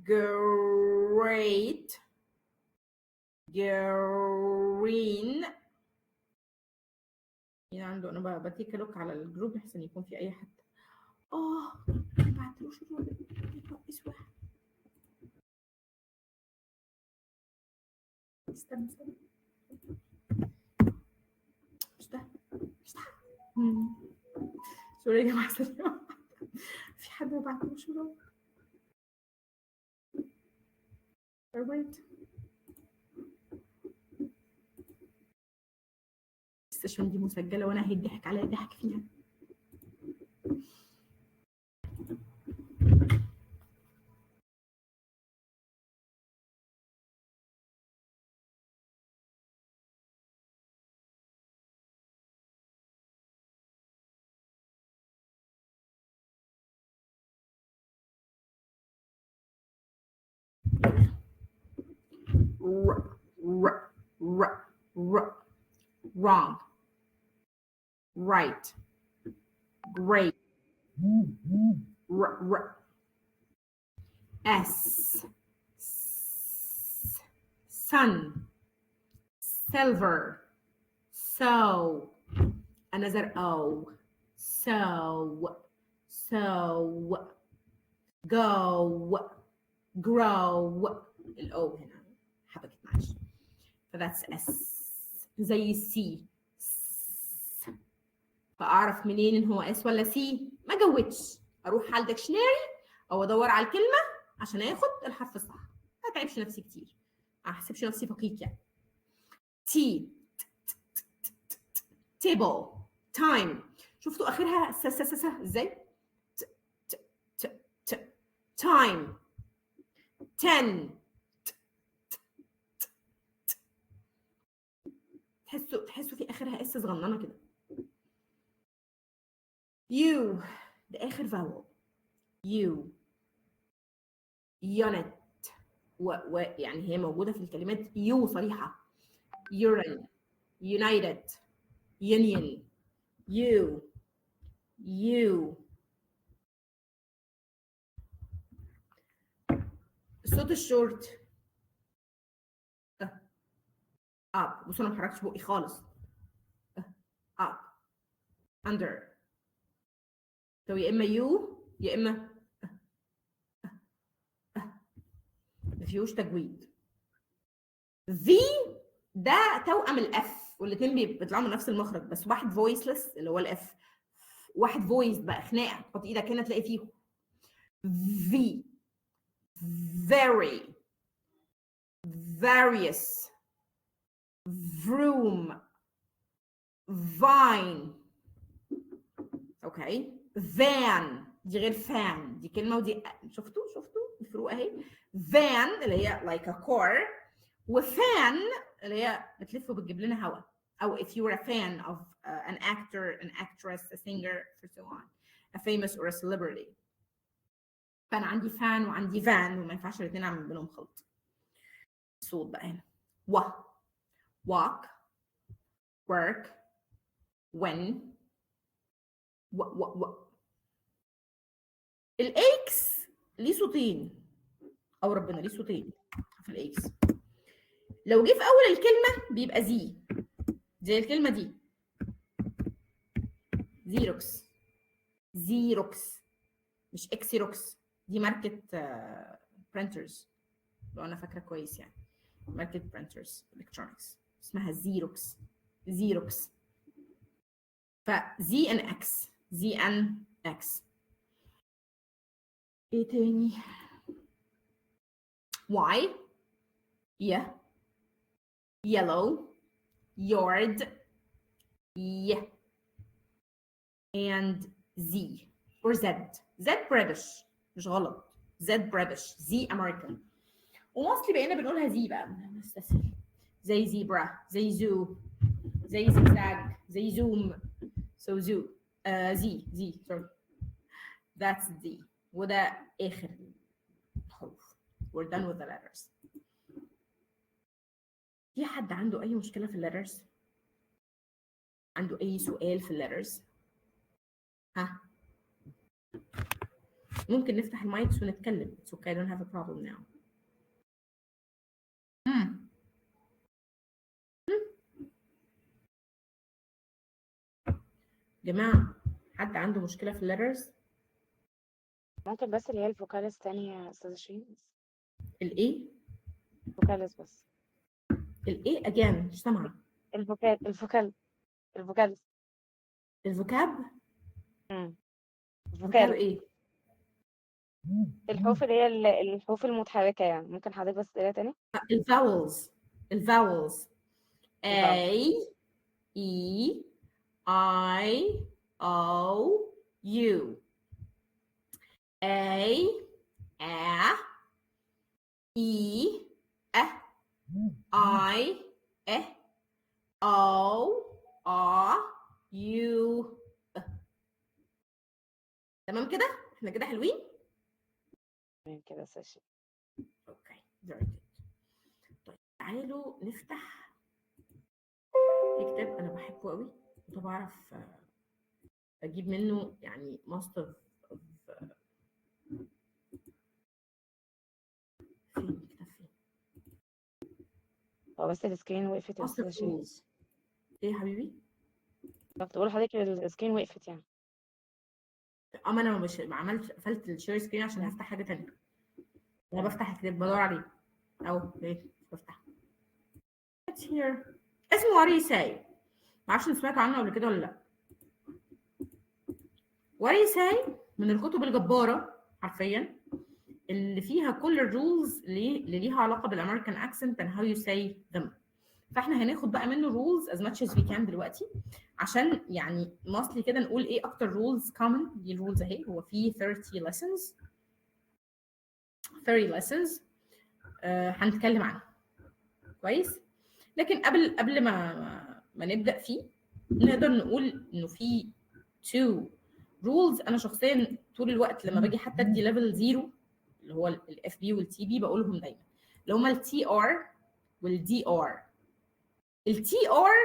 great, green. مين عنده؟ انا بتيك لوك على الجروب احسن يكون في اي حد. ما بعتلوش اسود. استنى مش ده سوري يا جماعه، في حد ما بعتلوش الرد. السيشن دي مسجله وانا هيضحك عليا ضحك فيها. wrong, right, great, S, sun, silver, so, another O, so, go, grow. الأو هنا حبكت معلش، فذاتس S. زي C، فأعرف منين إن هو S ولا C؟ ما جودش، أروح على الدكشناري أو أدور على الكلمة عشان آخد الحرف الصح، ما أتعبش نفسي كتير، ما أحسبش نفسي فقيق يعني. T، table، time. شفتوا آخرها س إزاي؟ time، 10. تحسوا في آخرها اس صغننة كده. U، ده آخر فاول. U، unit، يعني هي موجودة في الكلمات U صريحة. urine، united، union. U. الصوت الشورت up. بصوا انا ما حركتش بقي خالص. up، under. تو يا اما U يا اما ما فيهوش تجويد. V ده توأم الاف، والاثنين بيطلعوا من نفس المخرج، بس واحد فويسلس اللي هو الاف، واحد فويس بقى خناقه، تحط ايدك هنا تلاقي فيه V. very، various، vroom، vine. اوكي، van دي غير فان، دي كلمه ودي. شفتوا الفروق اهي. van اللي هي like a car، وفان اللي هي بتلف وبتجيب لنا هوا. او if you were a fan of an actor, an actress, a singer, for so on, a famous or a celebrity. فانا عندي فان وعندي فان، وما ينفعش الاثنين اعمل بينهم خلط. الصوت بقى هنا walk، work، when، الاكس ليه صوتين، او ربنا ليه صوتين في الاكس. لو جه في اول الكلمه بيبقى زي الكلمه دي زيروكس. زيروكس مش اكسيروكس، دي ماركة برينترز لو انا فاكره كويس، يعني ماركة برينترز الكترونكس اسمها زيروكس. زيروكس. فزي ان اكس، زي ان اكس. ايه تاني؟ واي، yeah, yellow, yard, yeah, and Z or Z. Z British مش غلط. Z British. Z American. ومصري بقينا بنقولها زي بقى نستسهل، زي زيبرا، زي زو، زي زجزاج، زي زوم. So زو زي sorry. That's Z. وده آخر حروف. We're done with the letters. في حد عنده أي مشكلة في الليترز؟ عنده أي سؤال في الليترز؟ ها؟ ممكن نفتح المايكس ونتكلم. It's okay, I don't have a problem now. جماعة حد عنده مشكلة في الليترز؟ ممكن بس اللي هي الفوكاليس تاني يا استاذة شيرين؟ الإيه؟ فوكاليس بس. الإيه again؟ مش سامعة. الفوكاليس. الفوكاب؟ الفوكال الفوكاب إيه؟ الحروف اللي هي الحروف المتحركة يعني. ممكن حضرتك بس تقولها تاني؟ الفاولز. الفاولز. الفاول. A E I O U. A E I O U. تمام كده؟ احنا كده حلوين؟ تمام كده يا استاذة شيرين. اوكي very good. طيب تعالوا نفتح في كتاب انا بحبه قوي وطبعا بعرف اجيب منه يعني most of فين الكتاب فين؟ هو بس السكرين وقفت يا most استاذة of شيرين. rules. ايه يا حبيبي؟ كنت بقول لحضرتك السكرين وقفت يعني. اما انا مش ما عملت قفلت الشير سكرين عشان هفتح حاجه تانية. انا بفتح الكتاب بدور عليه او ايه بفتح. It's here. اسمه What do you say. معرفش انتوا سمعتوا عنه قبل كده ولا لا. What do you say من الكتب الجباره حرفيا اللي فيها كل الرولز اللي ليها علاقه بالامريكان اكسنت and how you say them. فاحنا هناخد بقى منه rules as much as we can دلوقتي عشان يعني mostly كده نقول ايه اكتر rules common. دي الرولز اهي. هو فيه 30 lessons. 30 lessons هنتكلم عنها كويس. لكن قبل ما نبدا فيه نقدر نقول انه في 2 rules انا شخصيا طول الوقت لما باجي حتى ادي ليفل 0 اللي هو الاف بي والتي بي بقولهم دايما اللي هما التي ار والدي ار. التي ار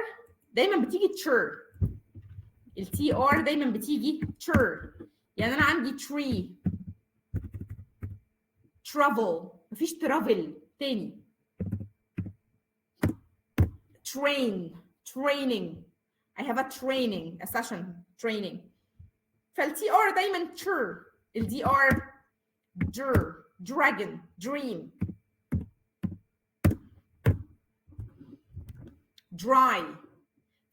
دايما بتيجي تشر. التي ار دايما بتيجي تشر. يعني انا عندي تري، travel، مفيش ترافل تاني. train، training. I have a training, a session training. فالتي ار دايما تشر. الدي ار جر، dragon، dream. dry.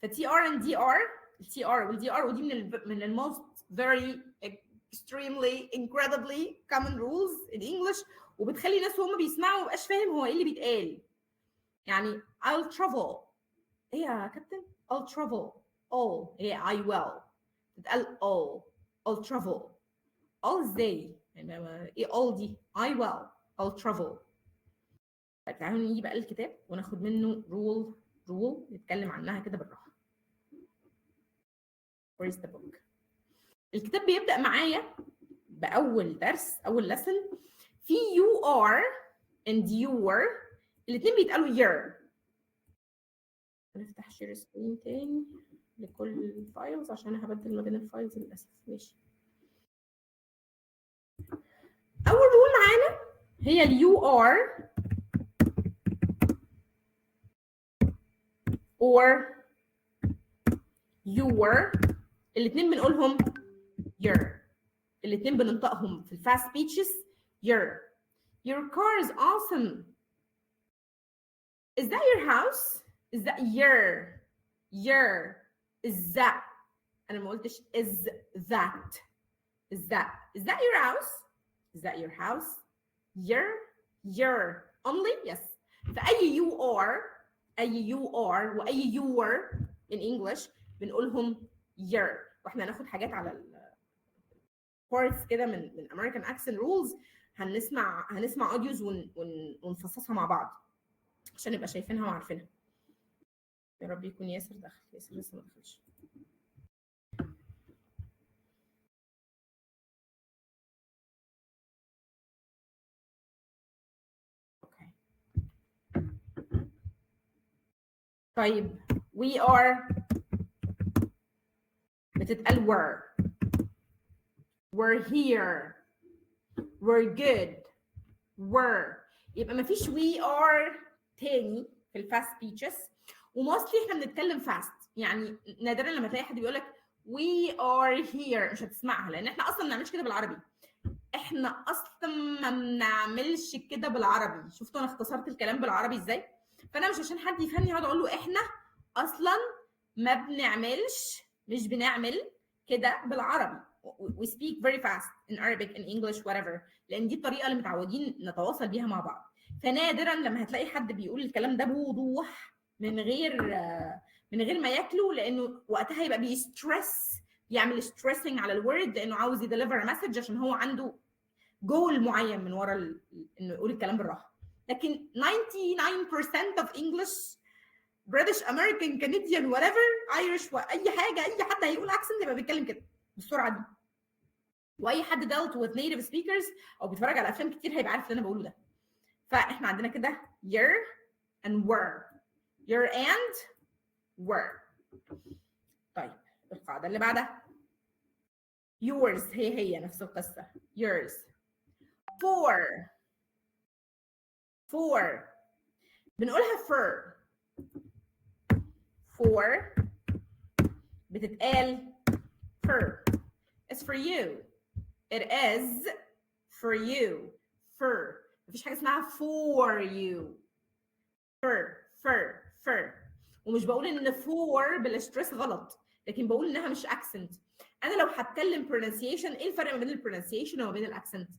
فالتي ار and دي ار، التي ار والدي ار ودي من الموست very extremely incredibly common rules in English وبتخلي الناس وهم بيسمعوا ما بقاش فاهم هو ايه اللي بيتقال. يعني I'll travel. ايه يا كابتن؟ I'll travel. all هي I will بتتقال all. I'll travel. all ازاي؟ يعني ايه all دي؟ I will. I'll travel. طيب تعالوا نيجي بقى الكتاب وناخد منه rule نتكلم عنها كده بالراحه. Where is the book؟ الكتاب بيبدأ معايا بأول درس، أول lesson في you are and your الاتنين بيتقالوا your. هنفتح شير سكرين تاني لكل الفايلز عشان هبدل ما بين الفايلز للأسف. ماشي. أول رول معانا هي ال you are or your الاثنين بنقولهم your. الاثنين بننطقهم في الفاست speeches your. Your car is awesome. Is that your house? Is that your is that. انا ما قلتش is that. Is that your house? Is that your house? Your only yes. فأي you are وأي your in English بنقولهم your. واحنا هناخد حاجات على ال parts كده من American accent rules. هنسمع اوديوز ونفصصها مع بعض عشان نبقى شايفينها وعارفينها. يا رب يكون ياسر دخل. ياسر لسه ما دخلش. اوكي طيب we are بتتقال we're here we're good were. يبقى مفيش we are تاني في الفاست speeches. وموستلي احنا بنتكلم فاست، يعني نادرا لما تلاقي حد بيقول لك we are here مش هتسمعها، لان احنا اصلا ما بنعملش كده بالعربي. احنا اصلا ما بنعملش كده بالعربي. شفتوا انا اختصرت الكلام بالعربي ازاي؟ فانا مش عشان حد يفهمني اقعد اقول له احنا اصلا ما بنعملش، مش بنعمل كده بالعربي. we speak very fast in Arabic in English whatever، لان دي الطريقه اللي متعودين نتواصل بيها مع بعض. فنادرا لما هتلاقي حد بيقول الكلام ده بوضوح من غير ما ياكله، لانه وقتها يبقى بيسترس، يعمل ستريسنج على الورد لانه عاوز يديليفر مسج عشان هو عنده جول معين من ورا انه يقول الكلام بالراحه. لكن 99% of English British American Canadian whatever Irish واي حاجه، اي حد هيقول اكسنت يبقى بيتكلم كده بالسرعه دي. واي حد dealt with native speakers او بيتفرج على افلام كتير هيبقى عارف اللي انا بقوله ده. فاحنا عندنا كده your and were. your and were. طيب القاعده اللي بعدها yours. هي نفس القصه yours. for بنقولها fur. for بتتقال fur. It's for you. It is for you. fur. مفيش حاجه اسمها for you. fur. ومش بقول ان for بالستريس غلط، لكن بقول انها مش اكسنت. انا لو هتكلم pronunciation، ايه الفرق ما بين البرونسيشن وما بين الاكسنت؟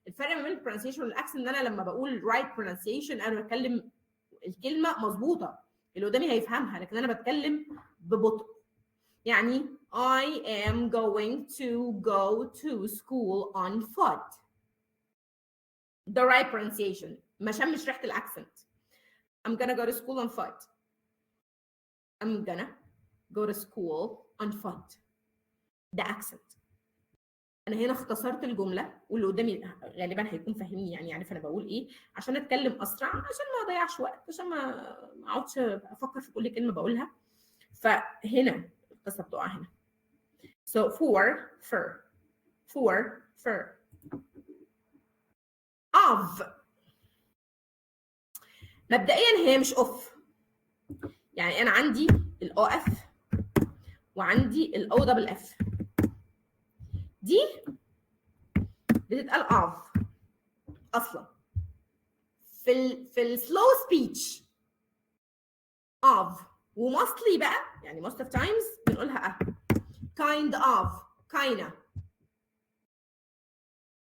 الفرق ما بين البرونسيشن والاكسنت ان انا لما بقول right pronunciation انا بتكلم الكلمه مظبوطه، اللي قدامي هيفهمها، لكن انا بتكلم ببطء. يعني I am going to go to school on foot. The right pronunciation. ما شمش ريحه الاكسنت. I'm gonna go to school on foot. I'm gonna go to school on foot. ده accent. انا هنا اختصرت الجمله واللي قدامي غالبا هيكون فاهمني، يعني عارف انا بقول ايه، عشان اتكلم اسرع، عشان ما اضيعش وقت، عشان ما اقعدش افكر في كل كلمه بقولها. فهنا القصه بتقع هنا. So for of. مبدئيا هي مش اوف، يعني انا عندي الاو اف وعندي الاو دبل اف. دي بتتقال of اصلا في السلو سبيتش of، ومostly بقى يعني most of times بنقولها kind of كاينه.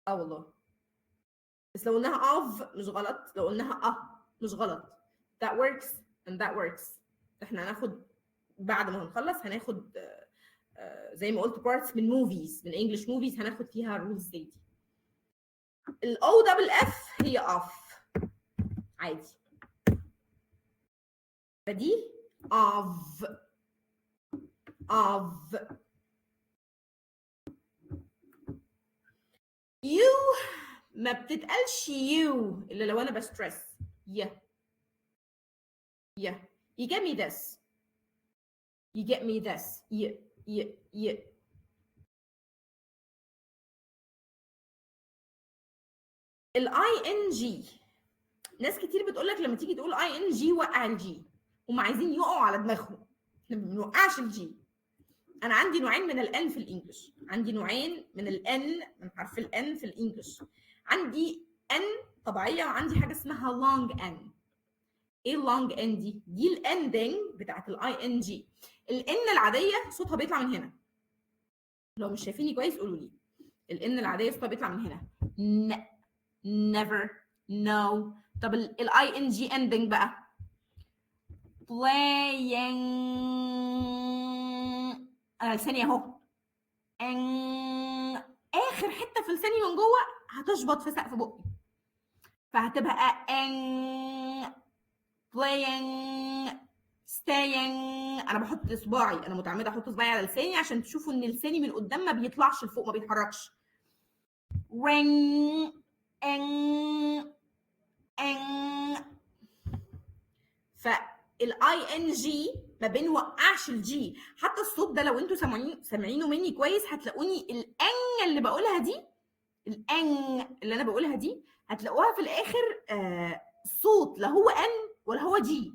والله بس لو قلناها of مش غلط، لو قلناها مش غلط. that works and that works. احنا هناخد بعد ما هنخلص هناخد زي ما قلت parts من movies، من English movies هناخد فيها rules زي دي. ال O double F هي off عادي. فدي of you ما بتتقالش you الا لو انا بستريس. yeah you get me this. yeah ال ing ناس كتير بتقول لك لما تيجي تقول ing وقع الجي، هم عايزين يقعوا على دماغهم. احنا ما بنوقعش الجي. انا عندي نوعين من الان في الانجليش، عندي نوعين من الان، من حرف الان في الانجليش. عندي ان طبيعيه وعندي حاجه اسمها لونج ان. ايه اللونج ان دي؟ دي الاندنج بتاعت الاي ان جي. الان العاديه صوتها بيطلع من هنا. لو مش شايفيني كويس قولوا لي. الان العاديه صوتها بيطلع من هنا. never no. طب الاي ان جي اندنج بقى playing. لساني اهو. اخر حته في لساني من جوه هتشبط في سقف بقي، فهتبقى playing staying. انا بحط صباعي، انا متعمده احط صباعي على لساني عشان تشوفوا ان لساني من قدام ما بيطلعش لفوق، ما بيتحركش. ring ing ing. فالاي ان جي ما بنوقعش الجي. حتى الصوت ده لو انتوا سامعينه مني كويس هتلاقوني الان اللي بقولها دي، الان اللي انا بقولها دي هتلاقوها في الاخر صوت لا هو ان ولا هو جي،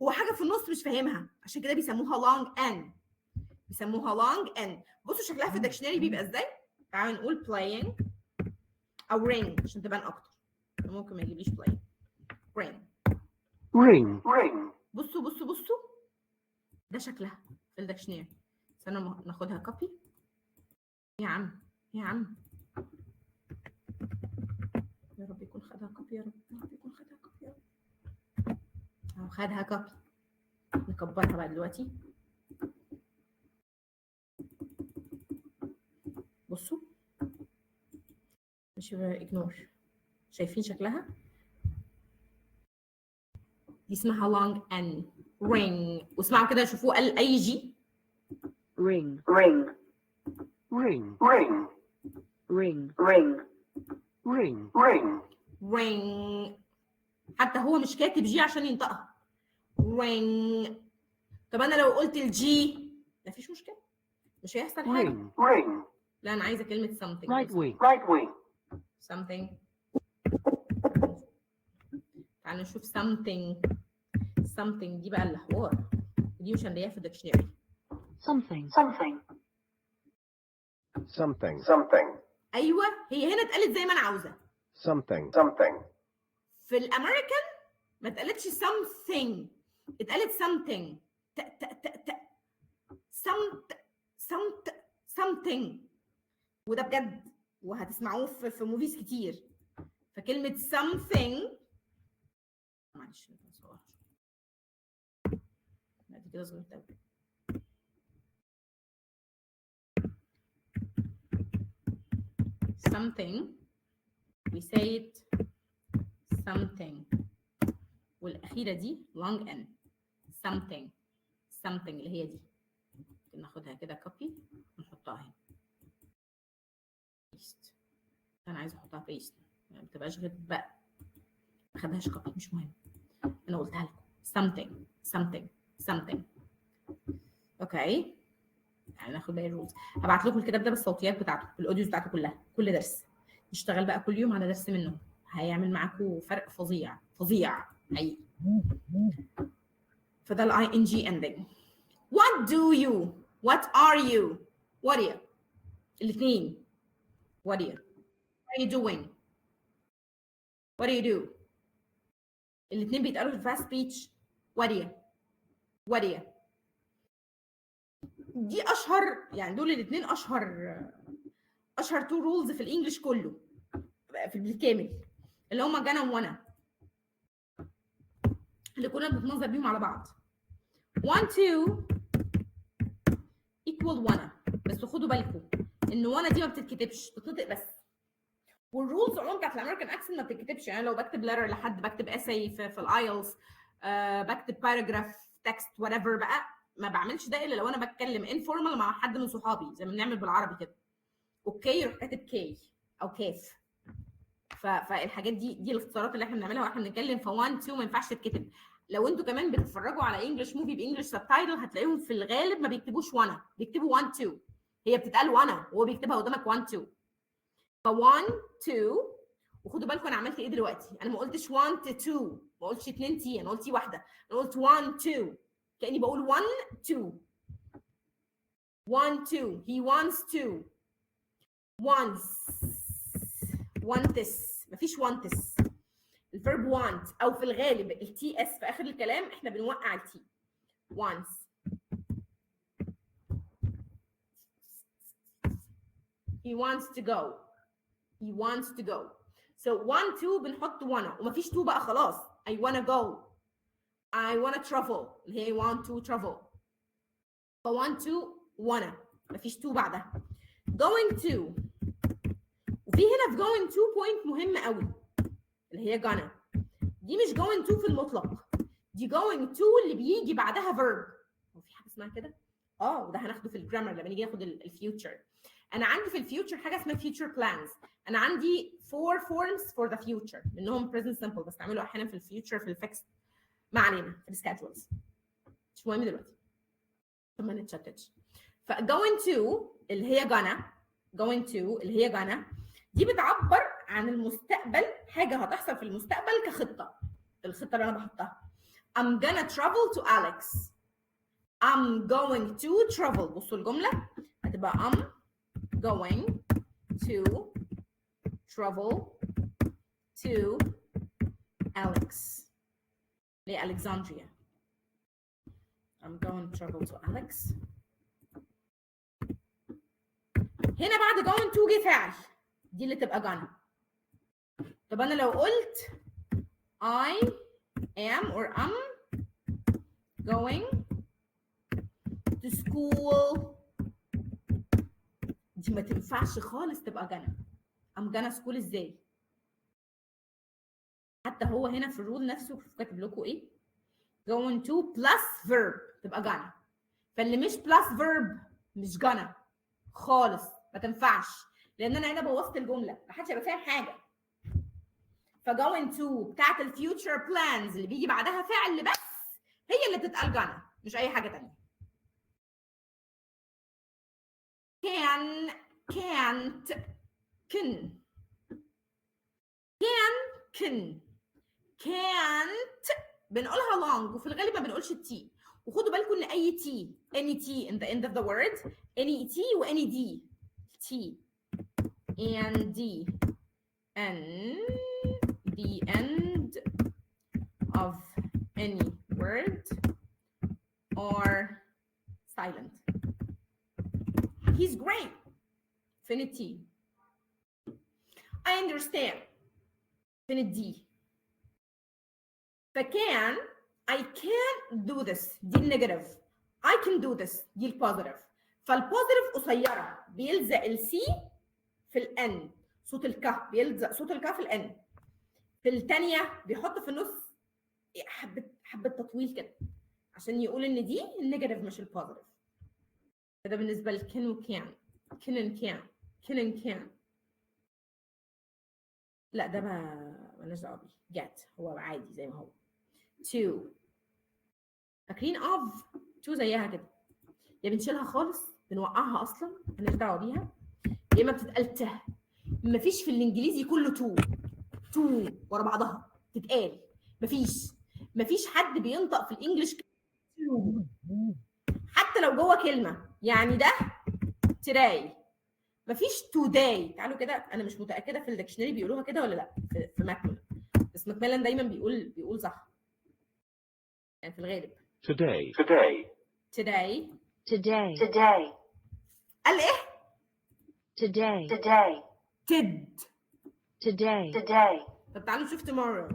هو حاجه في النص مش فاهمها، عشان كده بيسموها لونج ان. بيسموها لونج ان. بصوا شكلها في الدكشنري بيبقى ازاي. تعالوا نقول playing او ring عشان تبان اكتر، ممكن ما يجيبليش playing. ring ring بصوا بصوا بصوا، ده شكلها في الدكشنري. استنى ناخدها كوبي. يا عم يا عم، يا رب يكون خدها كوبي، يا رب يكون خدها كوبي، يا رب. اهو خدها كوبي. نكبرها بقى دلوقتي. بصوا مش اجنور، شايفين شكلها؟ دي اسمها long n ring. واسمعوا كده شوفوا قال اي جي. ring ring ring. حتى هو مش كاتب جي عشان ينطقها. ring. طب انا لو قلت الجي مفيش مشكله، مش هيحصل حاجه. ring لا انا عايزه كلمه something. right wing something. تعالوا نشوف something. something دي بقى الحوار، دي مش هنلاقيها في الدكشنري. something ايوه هي هنا اتقالت زي ما انا عاوزه. something في الامريكان ما اتقالتش something، اتقالت something. something. وده بجد وهتسمعوه في موفيز كتير. فكلمه something، معلش لا دي كده صغيرة قوي. something we say it something. والاخيره دي long n. something اللي هي دي. ممكن ناخدها كده كوبي ونحطها هنا. paste. انا عايزه احطها paste ما بتبقاش غير بقى، ما خدهاش كوبي مش مهم، انا قلتها لكم. something. اوكي يعني ناخد باقي الرولز. هبعت لكم الكتاب ده بالصوتيات بتاعته بالاوديوز بتاعته كلها، كل درس نشتغل بقى كل يوم على درس منه، هيعمل معاكم فرق فظيع حقيقي. فده الاي ان جي ending. what do you what are you what are you الاثنين what are you doing what do you do. الاثنين بيتقالوا في الفاست سبيتش what are you. دي اشهر يعني، دول الاثنين اشهر تو رولز في الانجليش كله في بالكامل، اللي هم جانا وانا اللي كنا بنتنظر بيهم على بعض. 1 2 equal وانا. بس خدوا بالكم ان وانا دي ما بتتكتبش، بتتنطق بس. والرولز عموما بتاعت الامريكان اكسنت ما بتتكتبش. يعني لو بكتب ليتر لحد، بكتب اساي في الايلز، بكتب باراجراف تكست وات ايفر بقى، ما بعملش ده الا لو انا بتكلم انفورمال مع حد من صحابي زي ما بنعمل بالعربي كده. اوكي يروح كاتب كي او كاف. فالحاجات دي الاختصارات اللي احنا بنعملها واحنا بنتكلم. ف 1 2 ما ينفعش تتكتب. لو انتوا كمان بتتفرجوا على انجلش موفي بانجلش سبتايتل هتلاقيهم في الغالب ما بيكتبوش وانا، بيكتبوا 1 2. هي بتتقال وانا وهو بيكتبها قدامك 1 2. ف 1 2. وخدوا بالكم انا عملت ايه دلوقتي، انا ما قلتش 1 2، ما قلتش 2 تي، انا قلت تي واحده، انا قلت 1 2 كاني بقول 1 2. want to. He wants to. wants. wants. مفيش wants. الفيرب want او في الغالب التي اس في اخر الكلام احنا بنوقع التي. wants. he wants to go. he wants to go. so want to بنحط wanna ومفيش to بقى خلاص. I wanna go. I wanna travel. اللي هي want to travel. ف want to wanna مفيش to بعدها. going to. وفي هنا في going to point مهم قوي اللي هي gonna. دي مش going to في المطلق. دي going to اللي بيجي بعدها verb. هو في حاجه اسمها كده؟ وده هناخده في الجرامر لما نيجي ناخد الفيوتشر. انا عندي في الفيوتشر حاجه اسمها future plans. انا عندي 4 forms for the future منهم present simple بستعمله احيانا في الفيوتشر في الفيكس. ما علينا في السكادجولز مش مهم دلوقتي عشان ما نتشتتش. ف going to اللي هي gonna going to اللي هي gonna دي بتعبر عن المستقبل، حاجه هتحصل في المستقبل كخطه. الخطه اللي انا بحطها I'm gonna travel to Alex. I'm going to travel. بصوا الجمله هتبقى I'm going to travel to Alex. لألكسندريا. I'm going to travel to Alex. هنا بعد going to جه فعل دي اللي تبقى gonna. طب أنا لو قلت I am or I'm going to school دي ما تنفعش خالص تبقى gonna. I'm gonna school ازاي؟ حتى هو هنا في الرول نفسه كاتب لكم ايه؟ going to plus verb تبقى gonna. فاللي مش plus verb مش gonna خالص ما تنفعش لان انا هنا بوظت الجمله ما حدش هيبقى فاهم حاجه. ف going to بتاعت الفيوتشر بلانز اللي بيجي بعدها فعل بس هي اللي بتتقال gonna مش اي حاجه ثانيه. can can't can can't بنقولها long وفي الغالب ما بنقولش التي. وخدوا بالكم ان اي تي any t in the end of the word any t و any d t and d and the end of any word are silent. He's great. فين التي؟ I understand. فين الدي؟ فكان I can't do this دي النيجاتيف. I can do this دي البوزيتيف. فالبوزيتيف قصيره بيلزق السي في الان. صوت الك بيلزق صوت الك في الان. في الثانيه بيحط في النص حبه تطويل كده عشان يقول ان دي النيجاتيف مش البوزيتيف. ده بالنسبه لكن وكان. كان لا ده مالناش دعوه بيه. get هو عادي زي ما هو. to فاكرين of to زيها كده يا بنشيلها خالص بنوقعها اصلا مالناش دعوه بيها يا اما بتتقال ته. مفيش في الانجليزي كله to ورا بعضها تتقال. مفيش حد بينطق في الانجليش to حتى لو جوه كلمه. يعني ده today مفيش today. تعالوا كده انا مش متاكده في الديكشنري بيقولوها كده ولا لا في ماكميلان بس ماكميلان دايما بيقول صح يعني في الغالب. Today. قال ايه؟ today. طب تعالوا نشوف tomorrow.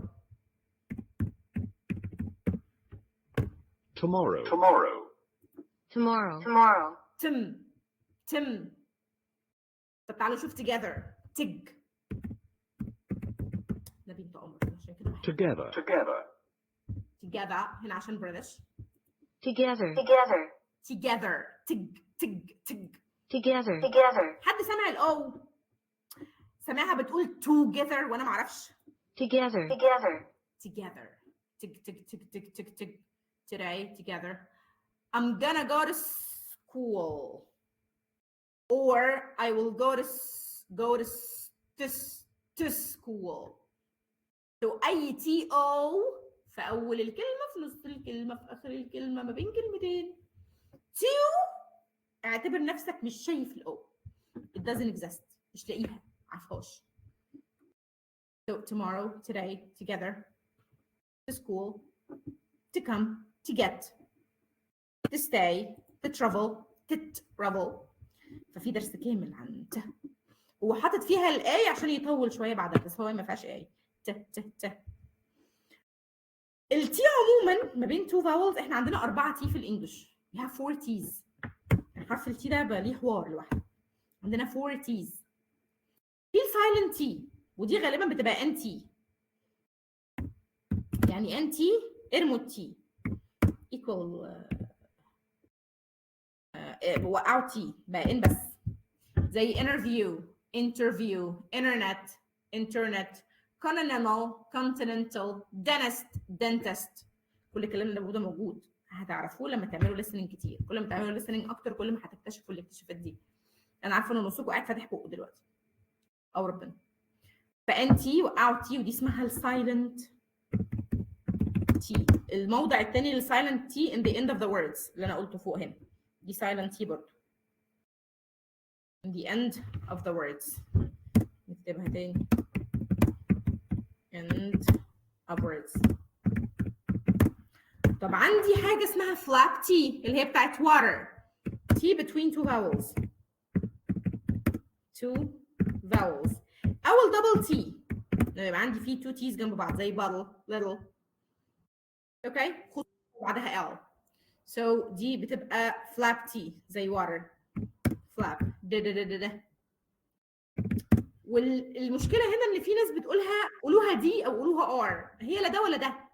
Tim. طب تعالوا نشوف together. نبي انت عمر عشان كده together هنا عشان بريتش. together. حد سمع الاو؟ سمعها بتقول together وانا ما اعرفش. together. Today together. I'm gonna go to school. Or I will go to school. So أي TO في أول الكلمة في نص الكلمة في آخر الكلمة ما بين كلمتين. To اعتبر نفسك مش شايف الاو. it doesn't exist. مش لاقيها، عارفهاش. so tomorrow, today, together, to school, to come, to get, to stay, to travel, to travel. ففي درس كامل عن ت، هو حاطط فيها الاي عشان يطول شويه بعدها، بس هو ما فيهاش اي. ت. التي عموما ما بين تو فاولز، احنا عندنا 4 تي في الانجليش. we have 4 تيز. حرف التي ده بقى ليه حوار لوحده. عندنا 4 تيز. في السايلنت تي، ودي غالبا بتبقى ان تي. يعني ان تي ارموا التي ايكوال وقعوا تي بقى ان بس. زي interview, internet, continental, dentist. كل الكلام ده موجود، هتعرفوه لما تعملوا listening كتير. كل ما تعملوا listening اكتر كل ما هتكتشفوا الاكتشافات دي. انا عارفه ان نصكم قاعد فاتح بقه دلوقتي او ربنا. فانتي وقعوا تي، ودي اسمها السايلنت تي. الموضع الثاني للسايلنت تي in the end of the words اللي انا قلته فوق هنا، دي سايلنت تي برضه in the end of the words. نكتبها تاني end of words. طب عندي حاجه اسمها flap T اللي هي بتاعت water. T between two vowels. اول double T يبقى عندي فيه two T's جنب بعض زي bottle, little. اوكي، خد بعدها L. so دي بتبقى flap T زي water. flap ده. والمشكله هنا ان في ناس بتقولها قولوها دي او قولوها ار، هي لا ده ولا ده.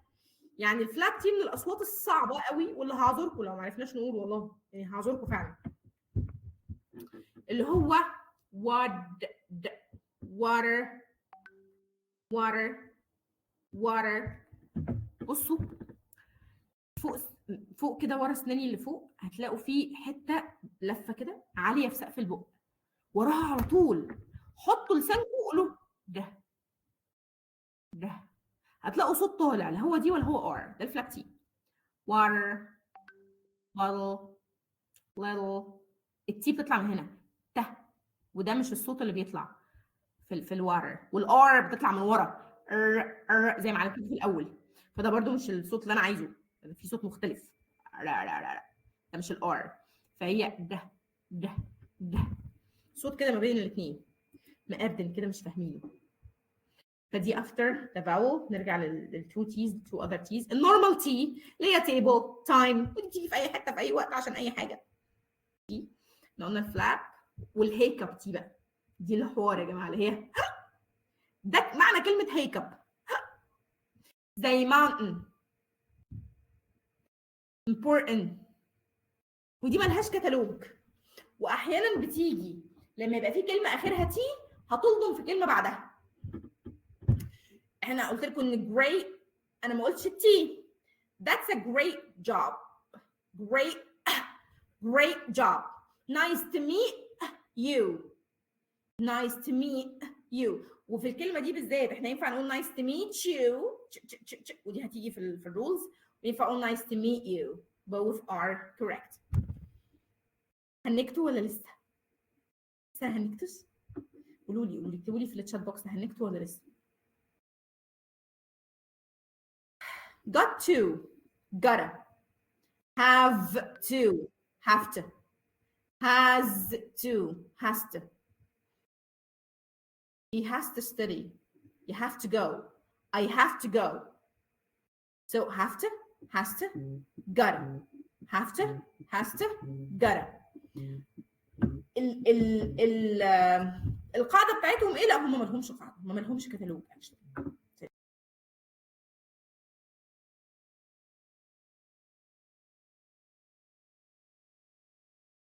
يعني الفلاب تي من الاصوات الصعبه قوي، واللي هعذركم لو ما عرفناش نقول، والله يعني هعذركم فعلا. اللي هو water. بصوا فوق كده ورا اسناني اللي فوق هتلاقوا في حته لفه كده عاليه في سقف البق، وراها على طول حطوا لسانكم وقولوا ده. هتلاقوا صوت طالع، لا هو دي ولا هو ار. ده الفلاب تي. water, bottle, little. التي بتطلع من هنا ت، وده مش الصوت اللي بيطلع في الواتر. والار بتطلع من ورا زي ما عملت في الاول، فده برده مش الصوت اللي انا عايزه، في صوت مختلف. لا ده مش الار. فهي ده صوت كده ما بين الاثنين مقدم كده مش فاهمينه. فدي after the vowel. نرجع للتو تيز، تو other تيز. النورمال تي اللي هي table, time، ودي بتيجي في اي حته في اي وقت عشان اي حاجه. دي قلنا الفلاب. والهيكب تي بقى، دي الحوار يا جماعه، اللي هي ده معنى كلمه هيكب. زي mountain, important. ودي ملهاش كتالوج، واحيانا بتيجي لما يبقى في كلمه اخرها تي هتلضم في كلمه بعدها. احنا قلت لكم ان great، انا ما قلتش التي. that's a great job. great job. nice to meet you. وفي الكلمه دي بالذات احنا ينفع نقول nice to meet you، ودي هتيجي في الرولز. وينفع نقول nice to meet you. both are correct. هنكتوا ولا لسه هنكتوش؟ قولوا لي اكتبوا لي في الشات بوكس، هنكتوا ولا لسه؟ got to, gotta, have to, has to. He has to study. You have to go. I have to go. So have to, has to, gotta. have to, has to, gotta. القاعده بتاعتهم ايه؟ لا هم ما لهمش قاعده، هم ما لهمش كتالوج.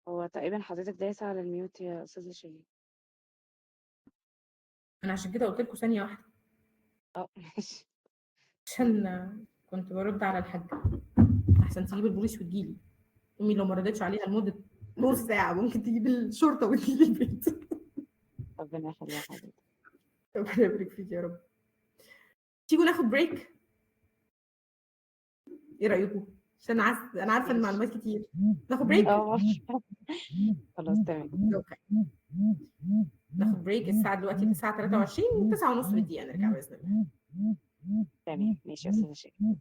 هو تقريبا حضرتك دايسة على الميوت يا استاذ شيرين. انا عشان كده قلت لكم ثانيه واحده، ماشي. عشان كنت برد على الحاجه احسن تجيب البوليس وتجيلي. امي لو ما ردتش عليها لمده نص ساعه ممكن تجيب الشرطه وتجيلي البيت. ربنا يخليها حضرتك. ربنا يبارك فيك يا رب. تيجوا ناخد بريك، ايه رايكم؟ عشان انا عارفه ان المعلومات كتير. ناخد بريك. خلاص تمام. اوكي، ناخد بريك. الساعه دلوقتي الساعه 23، 9:30 بالدقيقه نرجع باذن الله. تمام ماشي يا استاذه شيماء.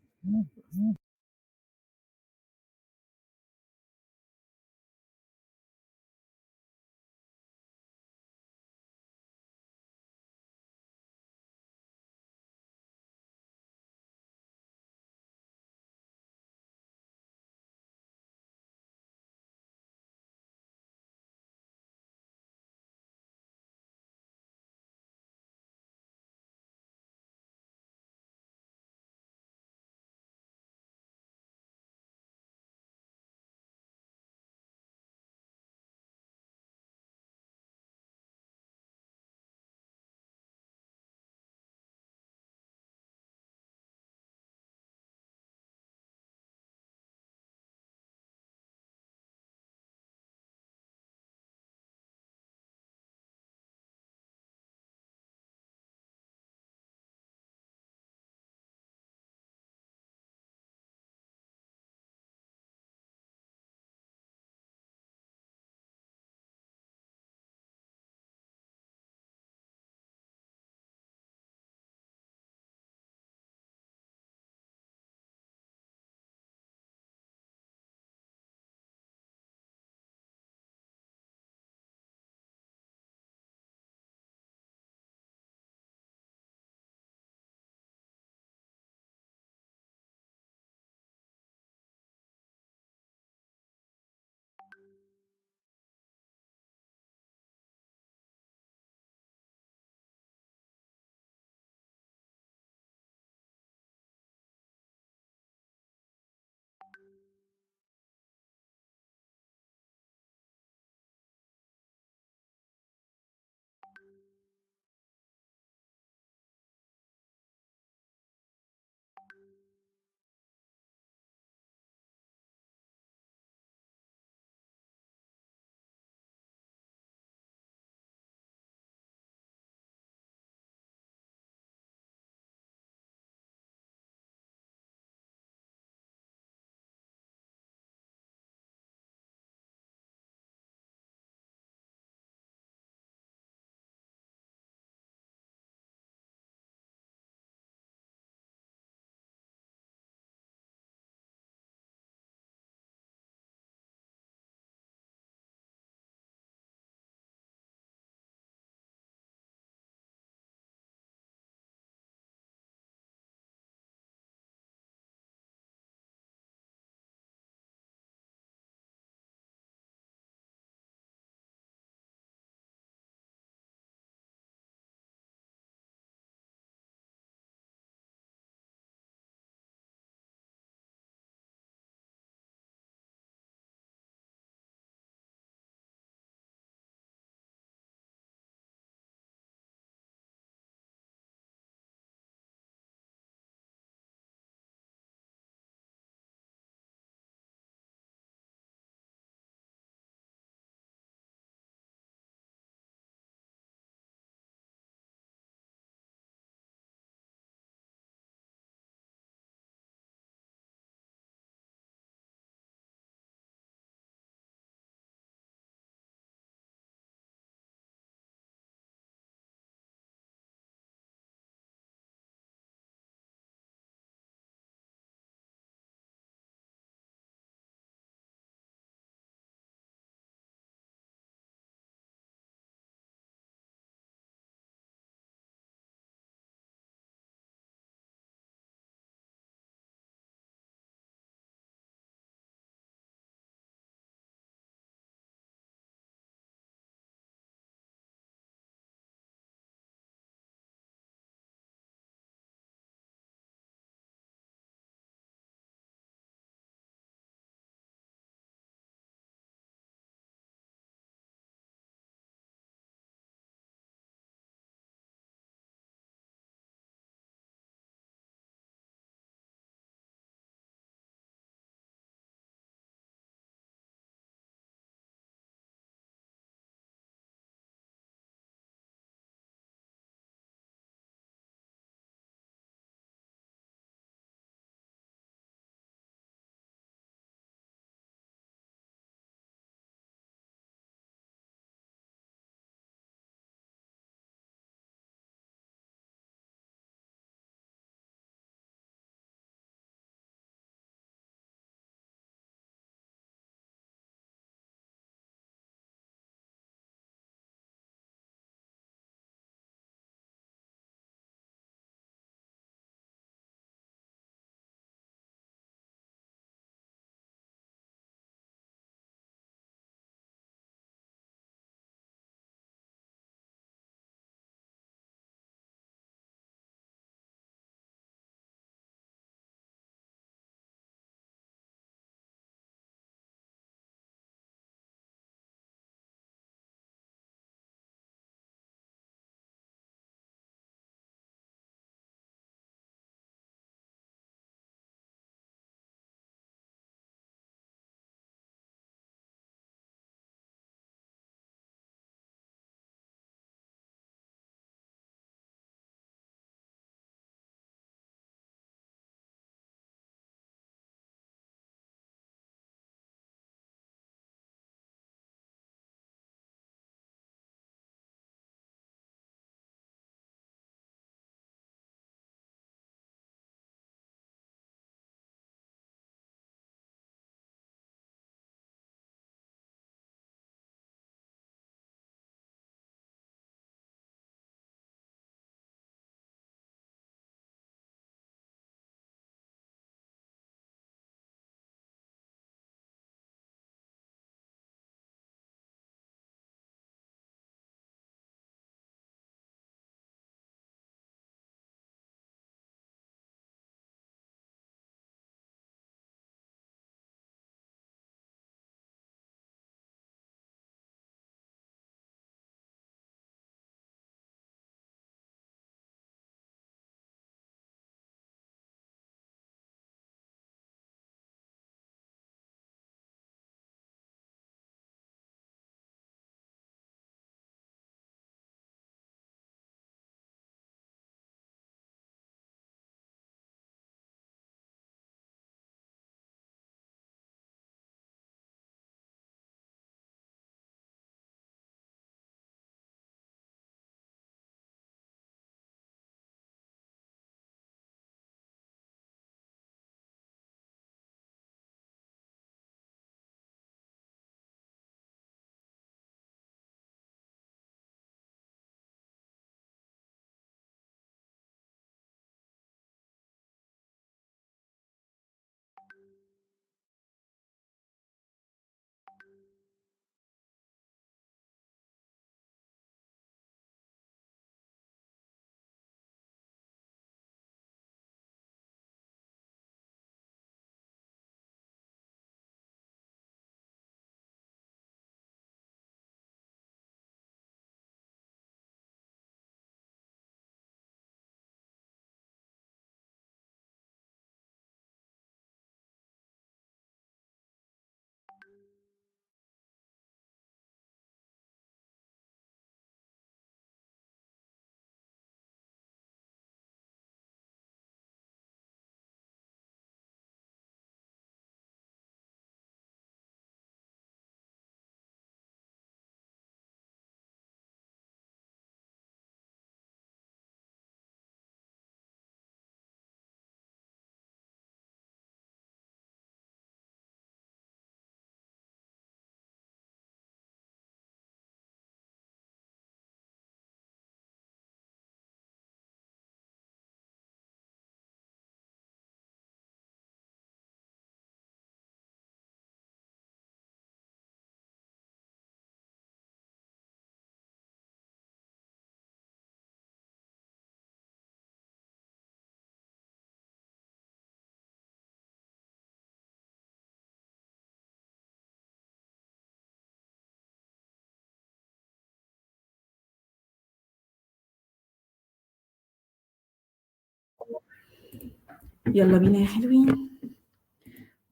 يلا بينا يا حلوين.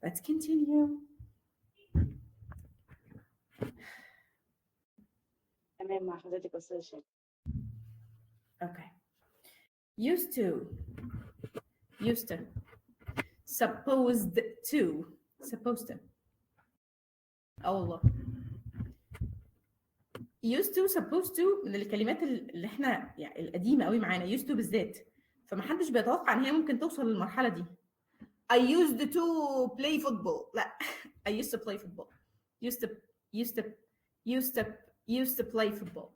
Let's continue. تمام مع حضرتك أستاذ شيماء. Okay. Used to. Supposed to. والله. used to supposed to من الكلمات اللي احنا يعني القديمه قوي معانا. used to بالذات فمحدش بيتوقع ان هي ممكن توصل للمرحله دي. I used to play football. لا I used to play football. used to play football.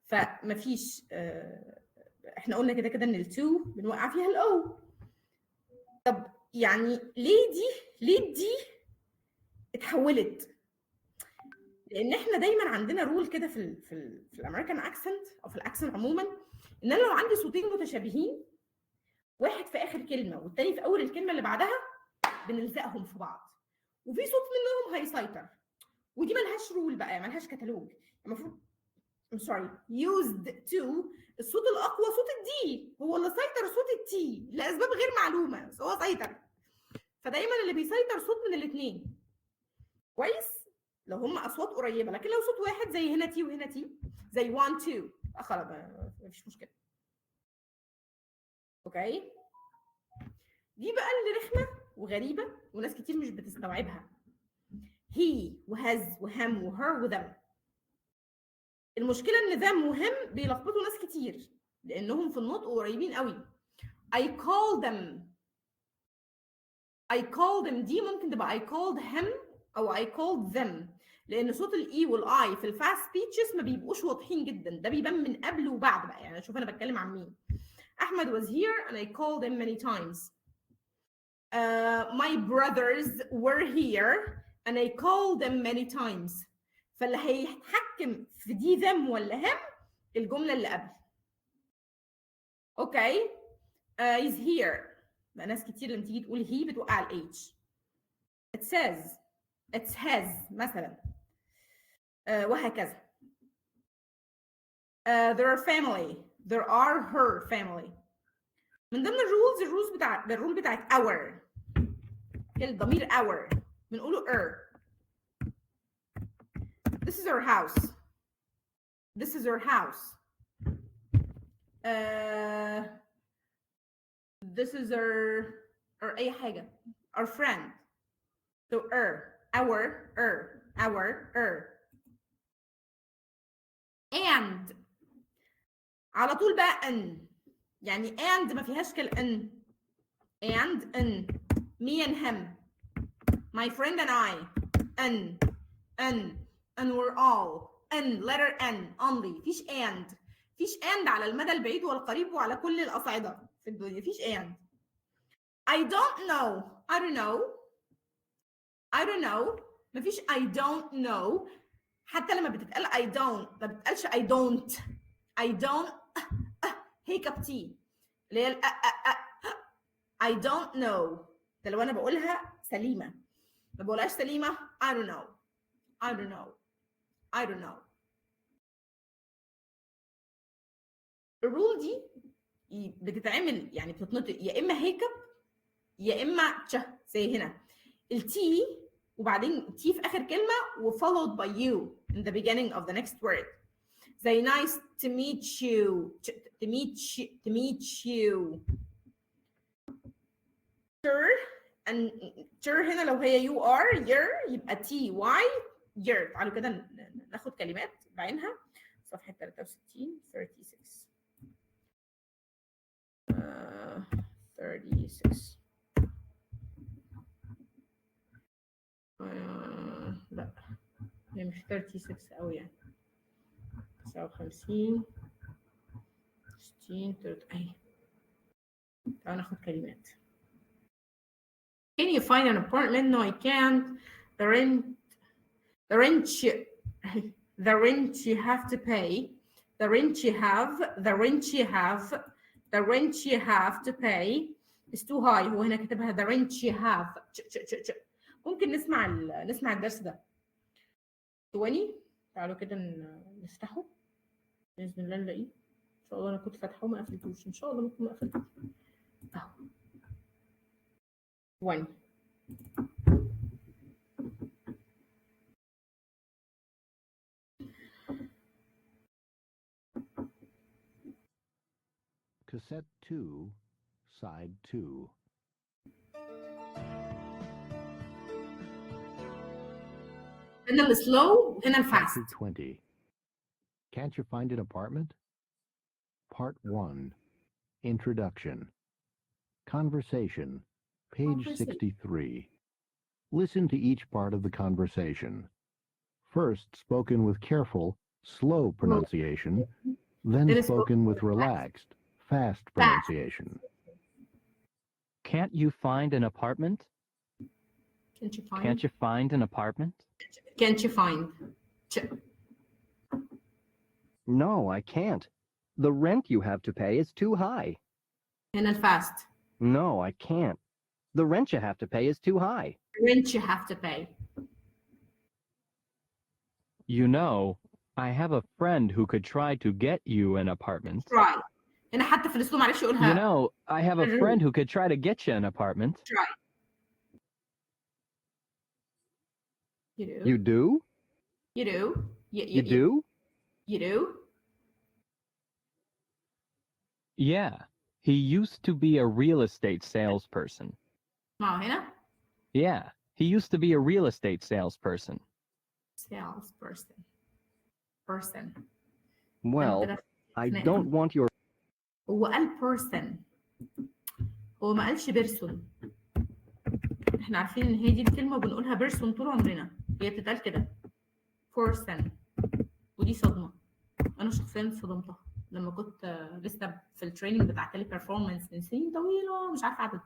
فمفيش احنا قلنا كده كده ان التو بنوقع فيها الاو. طب يعني ليه دي اتحولت؟ لان احنا دايما عندنا رول كده في الامريكان اكسنت او في الاكسنت عموما، ان انا لو عندي صوتين متشابهين، واحد في اخر كلمه والتاني في اول الكلمه اللي بعدها، بنلزقهم في بعض وفي صوت منهم هيسيطر. ودي ملهاش رول بقى، ملهاش كتالوج. المفروض used to الصوت الاقوى صوت الدي، هو اللي سيطر صوت التي لاسباب غير معلومه، بس هو سيطر. فدايما اللي بيسيطر صوت من الاثنين كويس لو هم اصوات قريبه، لكن لو صوت واحد زي هنا تي وهنا تي، زي 1 2 خلاص مفيش مشكله. اوكي، دي بقى اللي رخمه وغريبه وناس كتير مش بتستوعبها. he وhas وهم وher وذم. المشكله ان ذم وهم بيلخبطوا ناس كتير لانهم في النطق قريبين قوي. I call them دي ممكن تبقى I called him او I called them، لان صوت الاي والاي في الفاست سبيتشز ما بيبقوش واضحين جدا، ده بيبان من قبل وبعد بقى. يعني شوف انا بتكلم عن مين. احمد was here and I called him many times. My brothers were here and I called them many times. فاللي هيتحكم في دي them ولا هم الجمله اللي قبل. اوكي is here بقى ناس كتير لما تيجي تقول he بتوقع الاتش. it says it has مثلا وهكذا. there are her family. من ضمن الرول بتاعت our الضمير our بنقوله this is our house. this is our house. this is our اي حاجه. our friend. so our and على طول بقى ان، يعني and ما فيهاش ان. and ان me and him my friend and I and we're all n letter n only. فيش and على المدى البعيد والقريب وعلى كل الأصعدة في الدنيا فيش and. I don't know مفيش I don't know. حتى لما بتتقال I don't ما بتتقالش I don't هي كاب تي اللي هي I don't know. ده لو انا بقولها سليمه، ما بقولهاش سليمه I don't know. الرول دي بتتعمل يعني بتتنطق يا اما هيكب يا اما تش، زي هنا التي وبعدين تي في اخر كلمه وfollowed by you in the beginning of the next word. زي nice to meet you. sure هنا لو هي you are your يبقى تي واي your. تعالوا كده ناخد كلمات بعينها. صفحة 63 36 لا هي مش 36 قوي يعني 59 60 اهي. تعالوا ناخد كلمات. Can you find an apartment? No, I can't. The rent you have to pay. The rent you have to pay is too high. هو هنا كتبها the rent you have. ممكن نسمع الدرس ده. 20 تعالوا كده نفتحه بإذن الله نلاقيه. إن شاء الله أنا كنت فاتحه وما قفلتوش. إن شاء الله ممكن ما قفلتوش. أهو One. Cassette 2, Side 2. هنا السلو وهنا Chapter الفاست. 20. Can't you find an apartment? Part 1. Introduction. Conversation. Page 63. Listen to each part of the conversation. First spoken with careful, slow pronunciation, then Then spoken with relaxed, fast pronunciation. Can't you find an apartment? Can't you find? Can't you find an apartment? Can't you find? No, I can't. The rent you have to pay is too high. هنا الفاست. No, I can't. The rent you have to pay is too high. Rent you have to pay. You know, I have a friend who could try to get you an apartment. Try. هنا حتى في الاسلوب معلش You يقولها. know, I have a True. friend who could try to get you an apartment. Try. You do. You do? You do. You do? You do. Yeah, he used to be a real estate salesperson. ما هو هنا Yeah, he used to be a real estate salesperson. salesperson. Person. Well, كده I خناقة. don't want your هو قال person. هو ما قالش بيرسون. احنا عارفين ان هي دي الكلمه وبنقولها بيرسون طول عمرنا. هي بتتقال كده person. ودي صدمه. انا شخصيا صدمتها لما كنت لسه في التريننج بتاع تيلي بيرفورمانس من سنين طويله، مش عارفه عدد،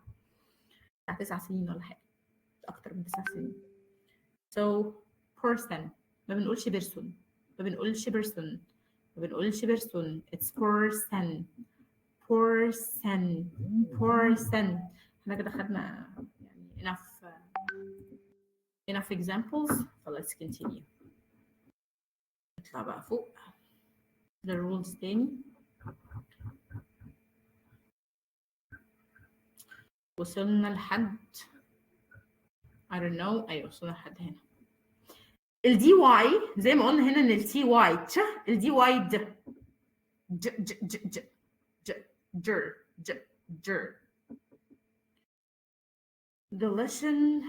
بتاع 9 سنين ولا حاجه، اكتر من 9 سنين. so person ما بنقولش بيرسون، ما بنقولش بيرسون، ما بنقولش بيرسون. it's person. person. person. احنا كده خدنا يعني enough examples. so let's continue. نطلع بقى فوق the rules تاني. وصلنا لحد I don't know. ايوه وصلنا لحد هنا. الدي واي زي ما قلنا هنا ان التي واي تش، الدي واي د ج ج ج ج ج جر ج جر. the lesson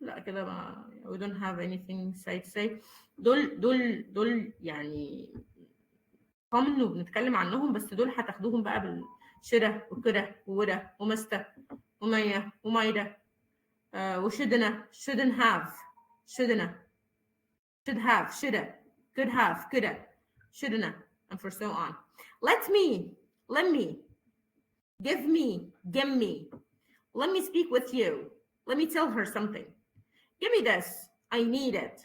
لا كده ما we don't have anything to say. دول يعني common وبنتكلم عنهم، بس دول هتاخدوهم بقى بالشرة وكده وورا ومستة ومية ومايدة وشدنا shouldn't have شدنا should have shoulda could have coulda shouldn't and for so on. let me give me let me speak with you, let me tell her something, give me this, I need it.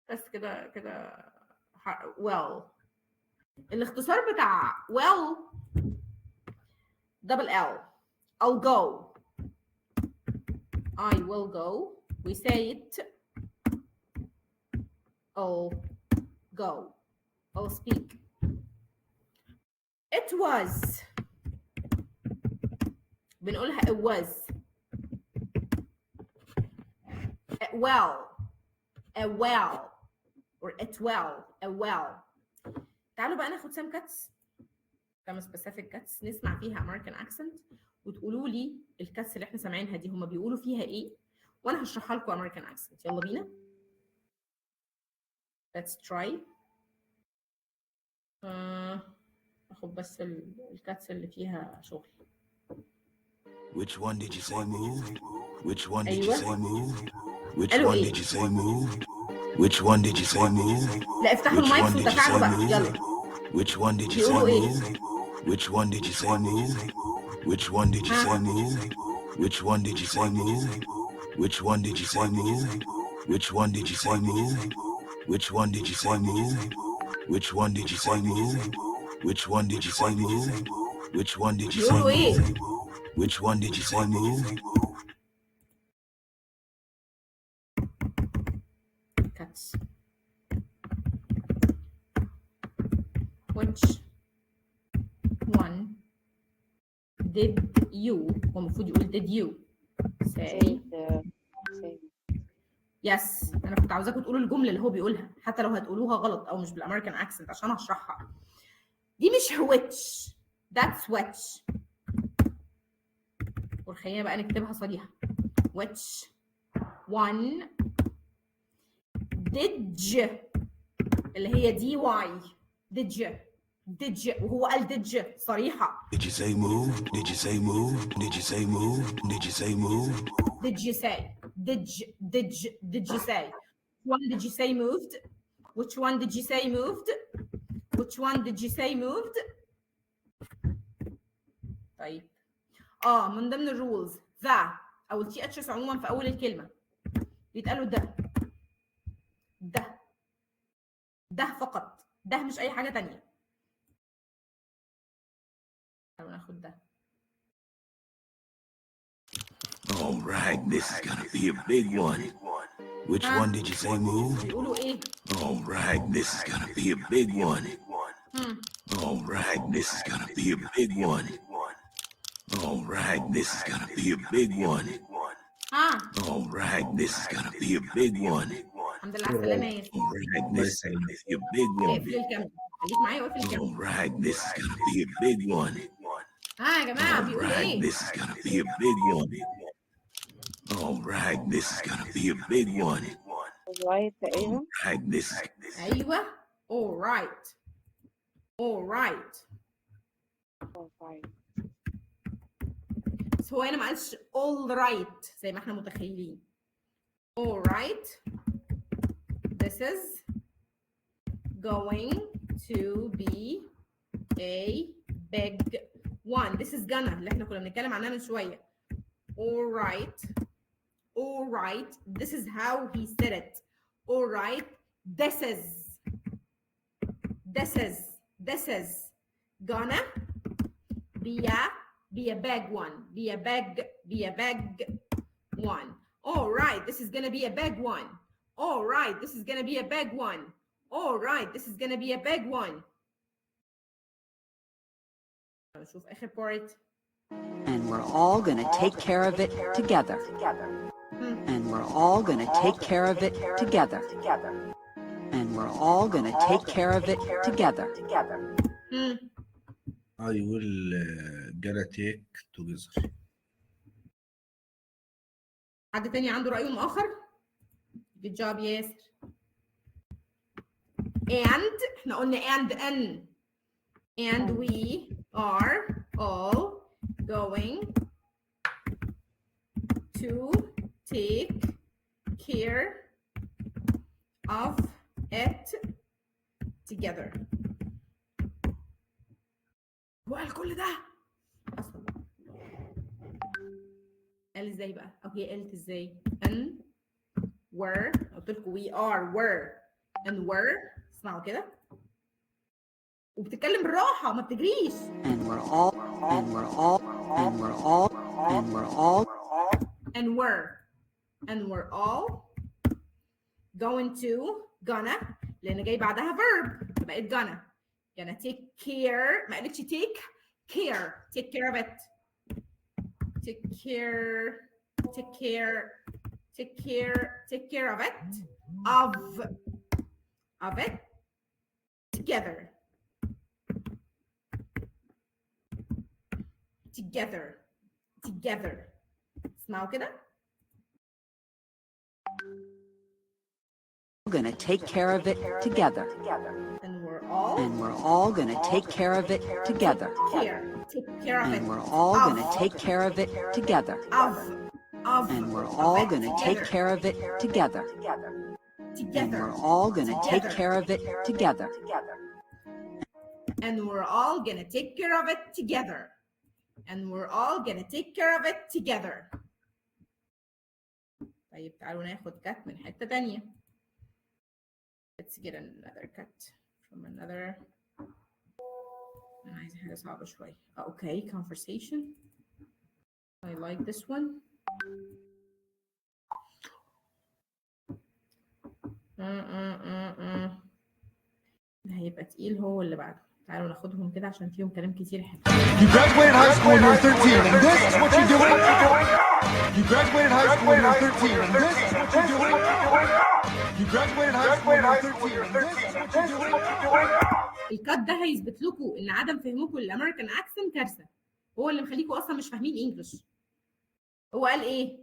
بس كده well. الاختصار بتاع well double L. I'll go, I will go. we say it I'll go, I'll speak. it was بنقولها it was. it well, it well or it well, it well. تعالوا بقى ناخد some cuts, some specific cuts نسمع فيها American accent وتقولوا لي الكاتس اللي احنا سامعينها دي هما بيقولوا فيها ايه وانا هشرحها لكم American accent. يلا بينا. let's try. اخد بس الكاتس اللي فيها شغل. Which one did you say moved? Which one did you أيوة. say moved? Which قالوا one ايه؟ did you say moved? Which one did you say moved? لا افتحوا Which المايك one did you say وتفاعلوا بقى moved? يلا. Which one did you say بيقولوا ايه؟ moved? Which one did you say moved? Which one did you say moved? Which one did you say moved? Which one did you say moved? Which one did you say moved? Which one did you say moved? Which one did you say moved? Which one did you say moved? Which one did you say بيقولوا ايه؟ moved? Which one did you say moved? cuts. which one did you، هو المفروض يقول did you say yes. انا كنت عاوزاكم تقولوا الجمله اللي هو بيقولها حتى لو هتقولوها غلط او مش بالامريكان اكسنت عشان هشرحها. دي مش which، that's which. وخلينا بقى نكتبها صريحه. which one did you، اللي هي دي واي، did you وهو قال did you صريحه. Did you say moved? Did you say moved? Did you say moved? Did you say moved? Did you say? Did you say? One did you say moved? Which one did you say moved? Which one did you say moved? طيب من ضمن الرولز ذا او التي اتشز عموما في اول الكلمه بيتقالوا ده فقط، ده مش اي حاجه تانية. تعالوا ناخد ده. All right, this is gonna be a big one. Which one did you say moved? بيقولوا ايه؟ All right, this is gonna be a big one. All right, this is gonna be a big one. All right, this is gonna be a big one. All right, this is gonna be a big one. الحمد لله على السلامه يا All right, this is gonna be a big one. اقفل الكاميرا، خليك معايا واقفل All الكاميرا. right, this is gonna be a big one. يا جماعه All بيقولوا right, ايه؟ this is gonna be a big one. All right, this is gonna be a big one. right All تقريبا. right, this. ايوه all right. بس هو هنا ما قالش all right زي ما احنا متخيلين. all right this is going to be a big one. This is gonna اللي احنا كنا بنتكلم عنها من شويه. all right this is how he said it. all right this is gonna be a big one. All right, this is gonna be a big one. All right, this is gonna be a big one. All right, this is gonna be a big one. نشوف آخر part. And we're all gonna take care of it together. And we're all gonna take care of it together. And we're all gonna take care of it together. يقول gonna take together. حد تاني عنده رأي آخر؟ Good job ياسر. And احنا قلنا and we are all going to take care of it together. وقال كل ده اصلا قال ازاي بقى؟ او هي قالت ازاي؟ ان were قلت لكم we are were and were اسمعوا كده وبتتكلم بالراحه ما بتجريش. And we're all going to gonna لان جاي بعدها verb فبقت gonna take care. ما قالتش take care of it. take care of it together اسمعوا كده. gonna take care of it together. And we're all gonna take care of it together. take care of it. And we're all gonna take care of it together. And we're all gonna take care of it together. And we're all gonna take care of it together. And we're all gonna take care of it together. And we're all gonna take care of it together. طيب تعالوا ناخد كات من حتة تانية. Let's get another cut from another. أنا عايزة حاجة صعبة شوية. Okay, conversation. I like this one. ده هيبقى تقيل هو اللي بعده. تعالوا ناخدهم كده عشان فيهم كلام كتير حلو. You graduated high school when you were 13 and this is what you're doing. You graduated high school when you were 13 and this is what you're doing. You graduated high school when you were 13 and this is what you're doing. الكات ده هيثبت لكم ان عدم فهمكم للامريكان اكسنت كارثه، هو اللي مخليكم اصلا مش فاهمين انجلش. هو قال ايه؟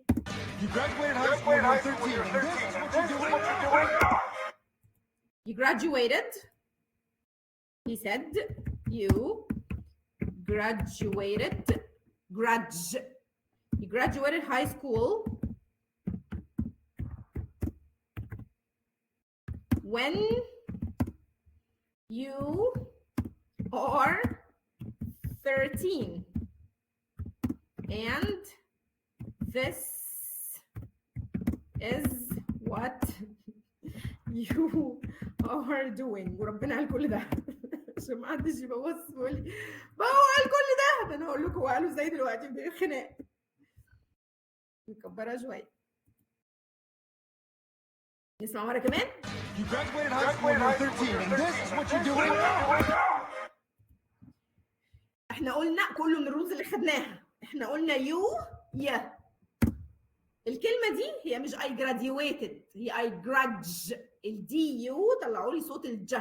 You graduated high school when you were 13 and this is what you're doing. You graduated. He said you graduated. You graduated high school when you are 13 and this is what you are doing. وربنا قال كل ده عشان ما حدش يبقى بص يقول لي ما هو قال كل ده انا هقول لكم هو قالوا ازاي دلوقتي بخناق نكبرها شويه. نسمع مره كمان. You graduated high school when you were 13 and this is what you're doing. احنا قلنا كله من الرولز اللي خدناها، احنا قلنا يو يا. الكلمه دي هي مش I graduated، هي I grudge. الدي يو طلعوا لي صوت الج.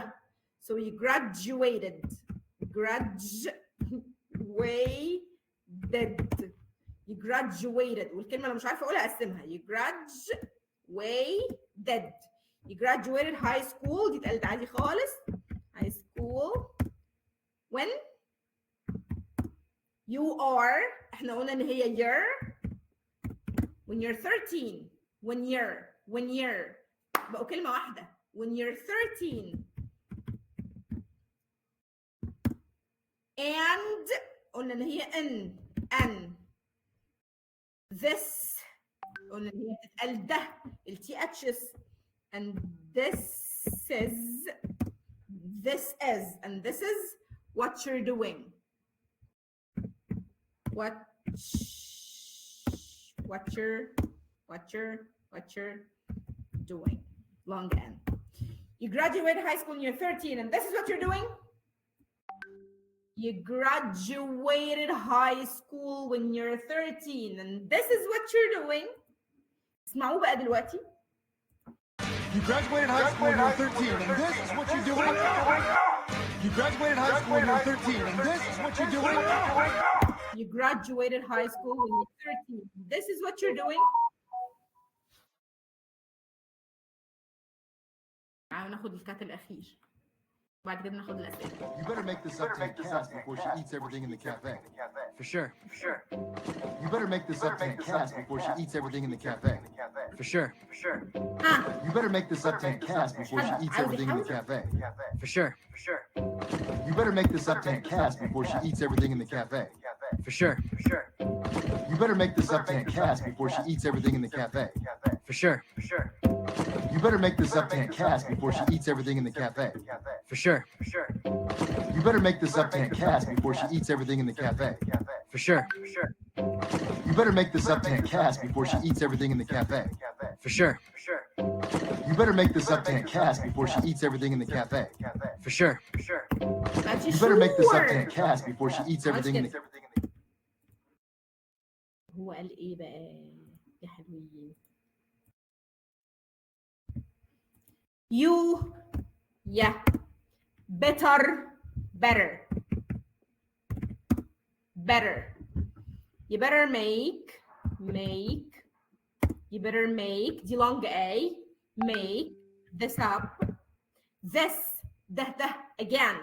So you graduated. You graduated. والكلمه انا مش عارفه اقولها اقسمها. You graduated. You graduated high school دي اتقالت عادي خالص. High school when you are احنا قلنا ان هي year when you're 13 when you're بقوا كلمة واحدة when you're 13 and قلنا ان هي ان this قلنا ان هي بتتقال ده التي اتشز and this is what you're doing. What you're doing. Long N. You graduated high school when you're 13 and this is what you're doing. You graduated high school when you're 13 and this is what you're doing. اسمعوا بقى دلوقتي. You graduated high school when you were 13 and this is what you're doing. You graduated high school when you were 13 and this is what you're doing. You graduated high school when you're 13. This is what you're doing. تعالوا ناخد الكات الأخير. بعد كده ناخد الأسئلة. You better make this up to Cass before she eats everything in the cafe. For sure. You better make this up to Cass before she eats everything in the cafe. For sure. You better make this up to Cass before she eats everything in the cafe. For sure. You better make this up to Cass before she eats everything in the cafe. For sure. You better make this up to Cass before she eats everything in the cafe. For sure. You better make this up to Cass before she eats everything in the cafe. For sure. You better make this up to Cass before she eats everything in the cafe. For sure. You better make this up to Cass before she eats everything in the cafe. For sure. You better make this up to Cass before she eats everything in the cafe. For sure. You better make this up to Cass before she eats everything in the cafe. هو قال ايه بقى يا حلوين؟ You yeah better you better make you better make دي long A make this up this ده again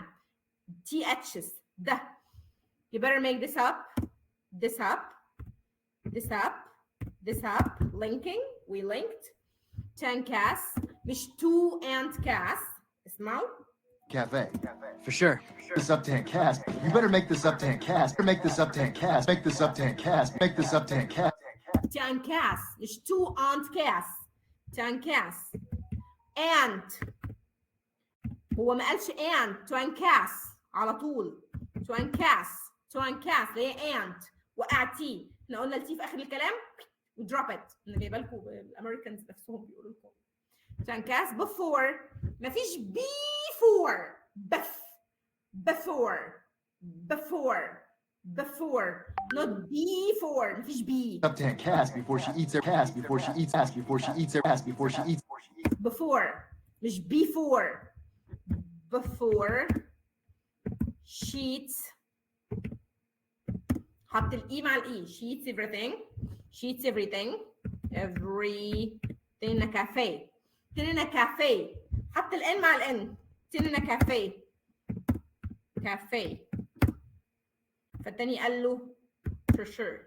THs ده you better make this up linking we linked 10 Cass مش 2 and Cass اسمعوا Cafe. For sure. This up to Cass. You better make this up to Cass. Make this up to Cass. Make this up to Cass. Make this up to Cass. 10 Cass مش 2 and Cass 10 Cass and هو ما قالش and 10 Cass على طول 10 Cass اللي هي and وقعتي احنا قلنا التي في اخر الكلام ودروب ات انا جايبه لكم الامريكانز نفسهم بيقولوا لكم 10 Cass before مفيش before before not before مفيش بي Up to Cass before she eats her Cass before she eats ass before she eats her ass before she eats. before مش before sheets حط الاي مع الاي sheets everything in a cafe حط الان مع الان in a cafe فالتاني قال له for sure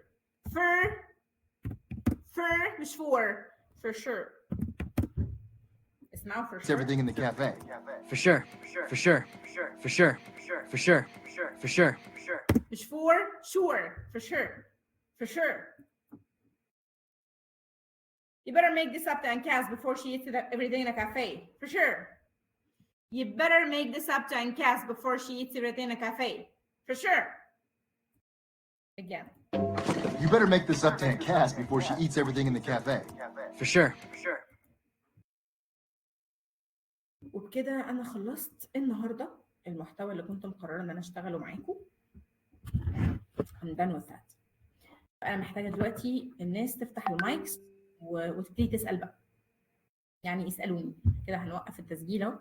مش for sure اسمعوا for It's sure everything in the cafe. For sure. For sure. For sure. For sure. For sure. مش for sure You better make this up to Aunt Cass before she eats it everything in a cafe. For sure. You better make this up to Aunt Cass before she eats everything in a cafe. For sure. Again. You better make this up to Aunt Cass before she eats everything in the cafe. For sure. وبكده أنا خلصت النهاردة المحتوى اللي كنت مقررة إن أنا أشتغله معاكم. I'm done with that. أنا محتاجة دلوقتي الناس تفتح المايكس وتبتدي تسأل بقى. يعني اسألوني. كده هنوقف التسجيل أهو.